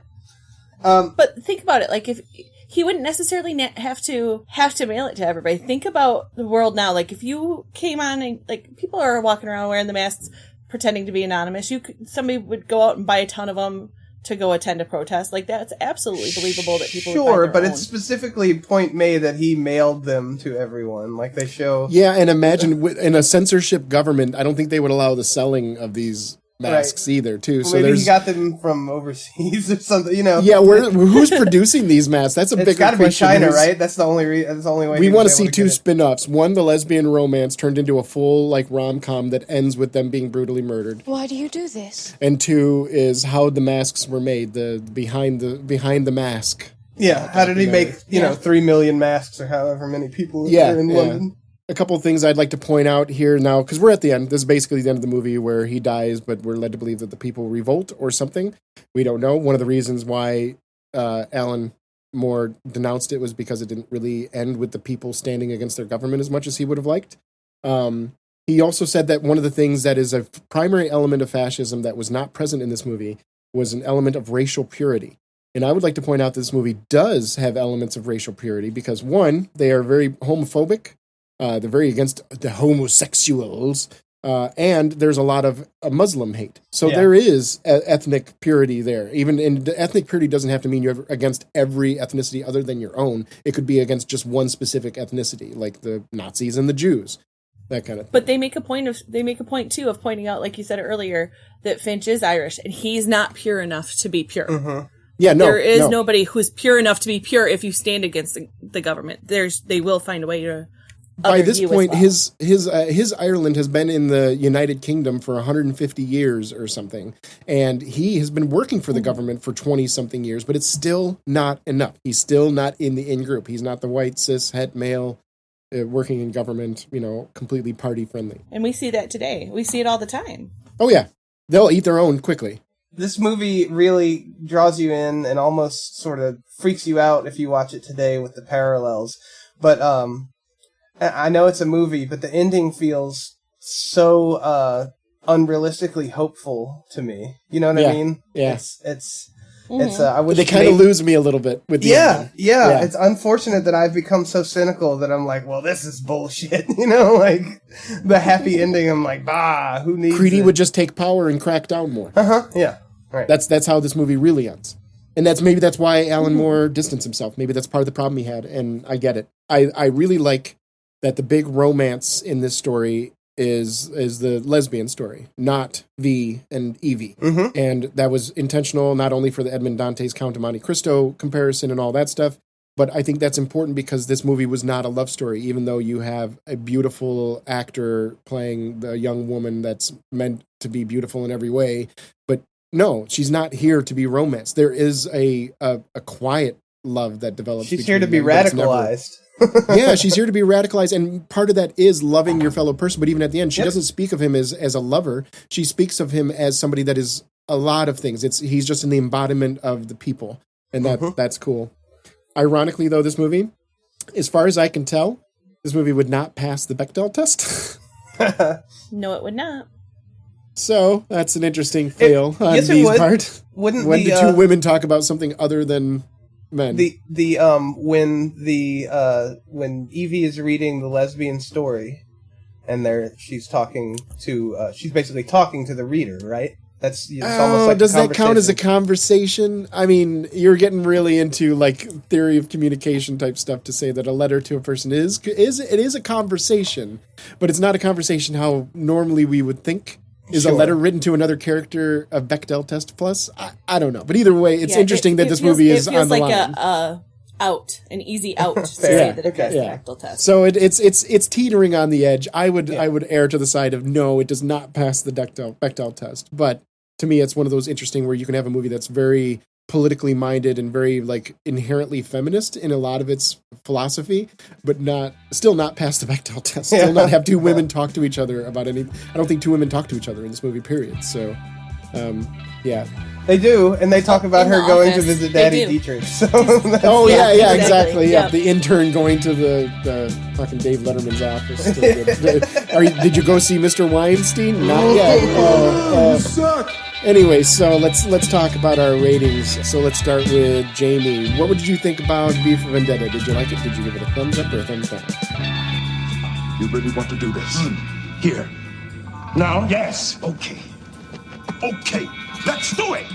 think about it. Like if he wouldn't necessarily have to mail it to everybody. Think about the world now. Like if you came on and like people are walking around wearing the masks, pretending to be anonymous, somebody would go out and buy a ton of them to go attend a protest. Like that's absolutely believable that people would buy their own. It's specifically point made that he mailed them to everyone. Like they show. Yeah, and imagine in a censorship government, I don't think they would allow the selling of these masks either too. Well, so maybe he got them from overseas or something, Yeah, who's producing these masks? That's a bigger question. It's got to be China, right? That's the only way. We want to see two spin-offs. One, the lesbian romance turned into a full like rom-com that ends with them being brutally murdered. Why do you do this? And two is how the masks were made, the behind the mask. Yeah, how did he make 3 million masks or however many people are in London? A couple of things I'd like to point out here now, because we're at the end. This is basically the end of the movie where he dies, but we're led to believe that the people revolt or something. We don't know. One of the reasons why Alan Moore denounced it was because it didn't really end with the people standing against their government as much as he would have liked. He also said that one of the things that is a primary element of fascism that was not present in this movie was an element of racial purity. And I would like to point out this movie does have elements of racial purity because, one, they are very homophobic. They're very against the homosexuals, and there's a lot of Muslim hate. So there is ethnic purity there. And ethnic purity doesn't have to mean you're against every ethnicity other than your own. It could be against just one specific ethnicity, like the Nazis and the Jews, that kind of thing. But they make a point too of pointing out, like you said earlier, that Finch is Irish and he's not pure enough to be pure. Mm-hmm. Yeah, there is nobody who's pure enough to be pure. If you stand against the government, they will find a way to. By this point, his Ireland has been in the United Kingdom for 150 years or something, and he has been working for the government for 20-something years, but it's still not enough. He's still not in the in-group. He's not the white, cis-het male working in government, completely party-friendly. And we see that today. We see it all the time. Oh, yeah. They'll eat their own quickly. This movie really draws you in and almost sort of freaks you out if you watch it today with the parallels. But, I know it's a movie, but the ending feels so unrealistically hopeful to me. You know what I mean? Yeah. It's I wish they kind of lose me a little bit with the ending. Yeah. It's unfortunate that I've become so cynical that I'm like, well, this is bullshit. Like the happy ending. I'm like, bah, who needs Creedy it? would just take power and crack down more. Yeah. Right. That's how this movie really ends. And that's why Alan Moore distanced himself. Maybe that's part of the problem he had, and I get it. I really like that the big romance in this story is the lesbian story, not V and Evie. Mm-hmm. And that was intentional, not only for the Edmond Dantes Count of Monte Cristo comparison and all that stuff, but I think that's important because this movie was not a love story, even though you have a beautiful actor playing the young woman that's meant to be beautiful in every way. But no, she's not here to be romance. There is a quiet love that develops. She's here to be radicalized. Yeah, she's here to be radicalized, and part of that is loving your fellow person. But even at the end, she doesn't speak of him as a lover. She speaks of him as somebody that is a lot of things. He's just in the embodiment of the people, and that's cool. Ironically, though, this movie, as far as I can tell, this movie would not pass the Bechdel test. No, it would not. So that's an interesting fail on V's part. When do two women talk about something other than men? When Evie is reading the lesbian story, and she's basically talking to the reader, right? It's almost like does that count as a conversation? I mean, you're getting really into like theory of communication type stuff to say that a letter to a person is a conversation, but it's not a conversation how normally we would think. Is a letter written to another character a Bechdel test plus? I don't know. But either way, it's interesting that this movie is on the line. It feels like an easy out to say that it passed the Bechdel test. So it's teetering on the edge. I would err to the side of no, it does not pass the Bechdel test. But to me, it's one of those interesting where you can have a movie that's very politically minded and very like inherently feminist in a lot of its philosophy, but still not pass the Bechdel test. Still not have two women talk to each other about any. I don't think two women talk to each other in this movie. Period. So, yeah. They do, and they talk about her going to visit Daddy Dietrich. So exactly. Yeah, the intern going to the fucking Dave Letterman's office. Did you go see Mr. Weinstein? Not yet. You suck. Anyway, so let's talk about our ratings. So let's start with Jamie. What did you think about V for Vendetta? Did you like it? Did you give it a thumbs up or a thumbs down? You really want to do this? Here. Now? Yes. Okay. Okay. Let's do it.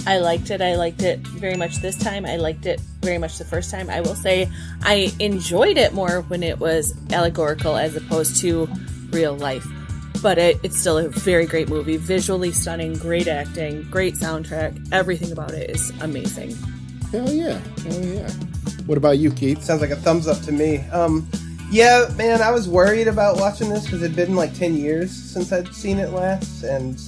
I liked it. I liked it very much this time. I liked it very much the first time. I will say I enjoyed it more when it was allegorical as opposed to real life. But it's still a very great movie. Visually stunning, great acting, great soundtrack. Everything about it is amazing. Hell yeah. What about you, Keith? Sounds like a thumbs up to me. Yeah, man, I was worried about watching this because it'd been like 10 years since I'd seen it last. And,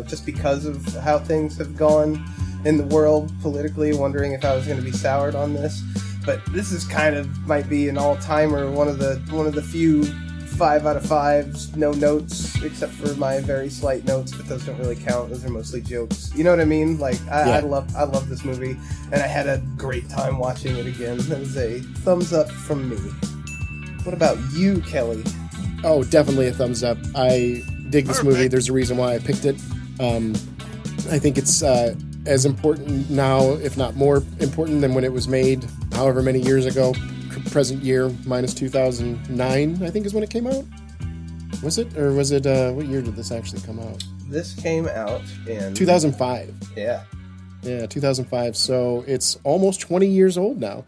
just because of how things have gone in the world politically, wondering if I was going to be soured on this. But this is kind of might be an all-timer, one of the few 5 out of 5s, no notes, except for my very slight notes, but those don't really count. Those are mostly jokes. You know what I mean? Like, I love this movie, and I had a great time watching it again. That was a thumbs up from me. What about you, Kelley? Oh, definitely a thumbs up. I dig this movie. There's a reason why I picked it. I think it's as important now, if not more important than when it was made, however many years ago. Present year minus 2009, I think is when it came out. Was it? Or was it, what year did this actually come out? This came out in 2005. Yeah, 2005. So it's almost 20 years old now.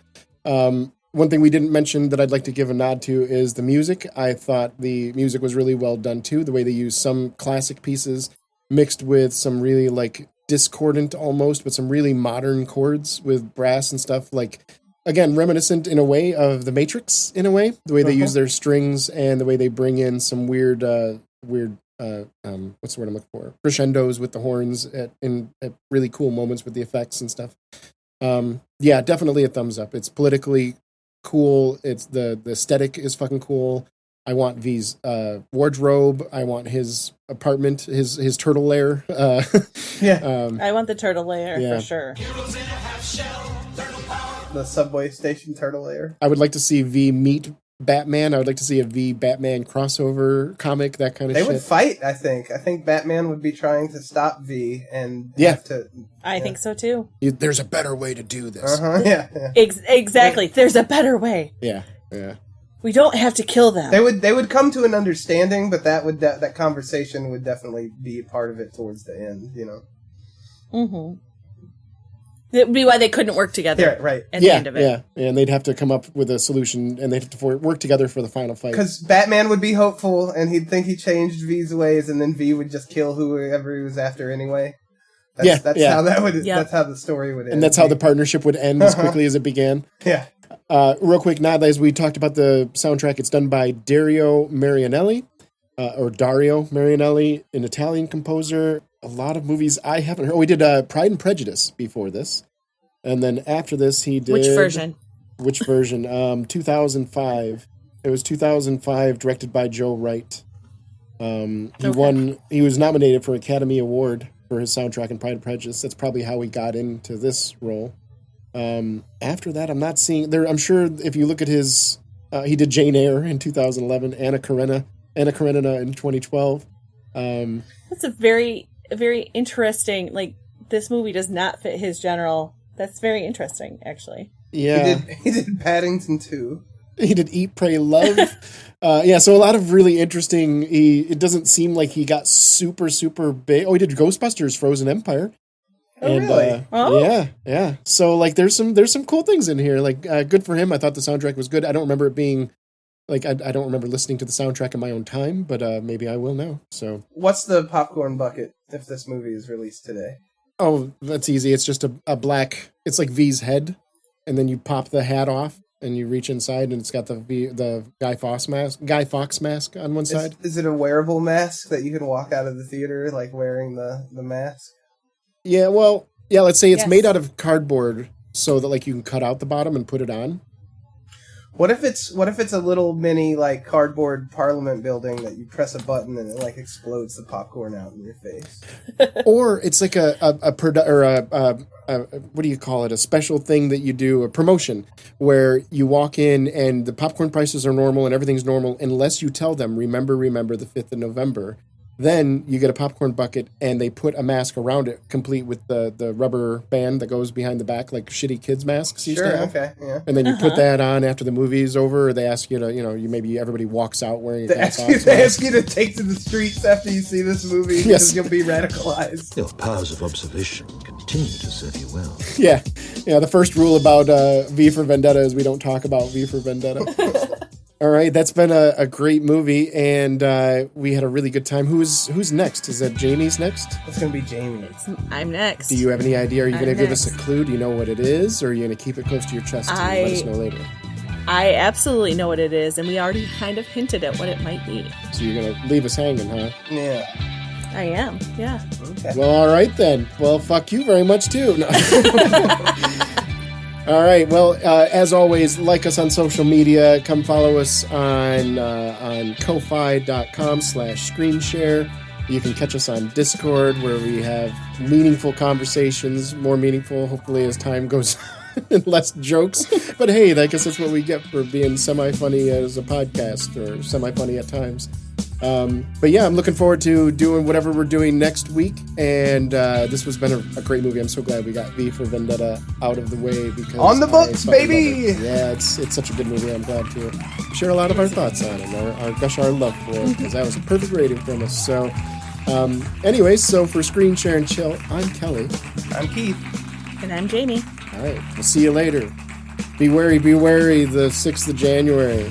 One thing we didn't mention that I'd like to give a nod to is the music. I thought the music was really well done too. The way they used some classic pieces mixed with some really like discordant almost, but some really modern chords with brass and stuff, like, again, reminiscent in a way of The Matrix, in a way, the way they use their strings and the way they bring in some weird, what's the word I'm looking for? Crescendos with the horns at really cool moments with the effects and stuff. Yeah, definitely a thumbs up. It's politically cool. It's the aesthetic is fucking cool. I want V's wardrobe. I want his apartment, his turtle lair. I want the turtle lair for sure. The subway station turtle lair. I would like to see V meet Batman. I would like to see a V Batman crossover comic, that kind of shit. They would fight, I think. I think Batman would be trying to stop V and I think so too. There's a better way to do this. Exactly. There's a better way. Yeah. We don't have to kill them. They would come to an understanding, but that conversation would definitely be a part of it towards the end, Mm-hmm. That would be why they couldn't work together. Yeah, right. At the end of it. Yeah, and they'd have to come up with a solution, and they'd have to work together for the final fight. Because Batman would be hopeful, and he'd think he changed V's ways, and then V would just kill whoever he was after anyway. That's how that would. Yep. That's how the story would end. And that's how the partnership would end as quickly as it began. Yeah. Real quick, now as we talked about the soundtrack, it's done by Dario Marianelli, an Italian composer. A lot of movies I haven't heard. Oh, we did Pride and Prejudice before this. And then after this, he did... Which version? 2005. It was 2005, directed by Joe Wright. He was nominated for Academy Award for his soundtrack in Pride and Prejudice. That's probably how he got into this role. After that, I'm not seeing... I'm sure if you look at his... he did Jane Eyre in 2011, Anna Karenina in 2012. That's a very interesting... Like, this movie does not fit his general... That's very interesting, actually. Yeah. He did Paddington 2. He did Eat, Pray, Love. So a lot of really interesting... It doesn't seem like he got super, super big. Oh, he did Ghostbusters, Frozen Empire. Oh, really? Yeah. So, like, there's some cool things in here. Like, good for him. I thought the soundtrack was good. I don't remember it being... Like, I don't remember listening to the soundtrack in my own time, but maybe I will now. So, what's the popcorn bucket if this movie is released today? Oh, that's easy. It's just a black... It's like V's head, and then you pop the hat off, and you reach inside, and it's got the Guy Fawkes mask on one side. Is it a wearable mask that you can walk out of the theater, like, wearing the mask? Yeah, well, Yeah, let's say it's Yes. made out of cardboard so that like you can cut out the bottom and put it on. What if it's a little mini like cardboard Parliament building that you press a button and it like explodes the popcorn out in your face? Or it's like a what do you call it? A special thing that you do, a promotion where you walk in and the popcorn prices are normal and everything's normal unless you tell them, remember the 5th of November. Then you get a popcorn bucket and they put a mask around it, complete with the rubber band that goes behind the back, like shitty kids masks used to have. Okay, yeah. And then you put that on after the movie's over, or they ask you to, maybe everybody walks out wearing a They Glass ask, you, Fox they mask. ask you to take to the streets after you see this movie because you'll be radicalized. Your powers of observation continue to serve you well. Yeah. The first rule about V for Vendetta is we don't talk about V for Vendetta. All right, that's been a great movie, and we had a really good time. Who's next? Is that Jamie's next? It's going to be Jamie. I'm next. Do you have any idea? Are you going to I'm give us a next. clue? Do you know what it is, or are you going to keep it close to your chest and let us know later? I absolutely know what it is, and we already kind of hinted at what it might be. So you're going to leave us hanging, huh? Yeah. I am, yeah. Okay. Well, all right then. Well, fuck you very much, too. No. All right. Well, as always, like us on social media. Come follow us on ko-fi.com/screenshare. You can catch us on Discord, where we have meaningful conversations, more meaningful, hopefully, as time goes on, and less jokes. But hey, I guess that's what we get for being semi-funny as a podcast, or semi-funny at times. But yeah, I'm looking forward to doing whatever we're doing next week. And this has been a great movie. I'm so glad we got V for Vendetta out of the way, because On the books, I fucking baby! love it. Yeah, it's such a good movie. I'm glad to share a lot of our thoughts on it, and our love for it, because that was a perfect rating from us. So, anyways, so for Screen Share and Chill, I'm Kelley. I'm Keith. And I'm Jamie. All right, we'll see you later. Be wary, the 6th of January.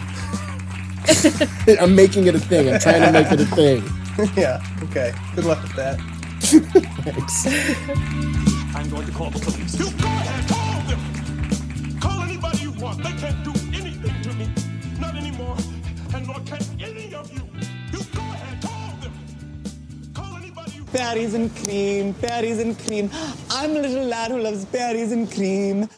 I'm making it a thing. I'm trying to make it a thing. Yeah, okay. Good luck with that. Thanks. I'm going to call the police. You go ahead, call them. Call anybody you want. They can't do anything to me. Not anymore. And nor can any of you. You go ahead, call them. Call anybody you want. Berries and cream, berries and cream. I'm a little lad who loves berries and cream.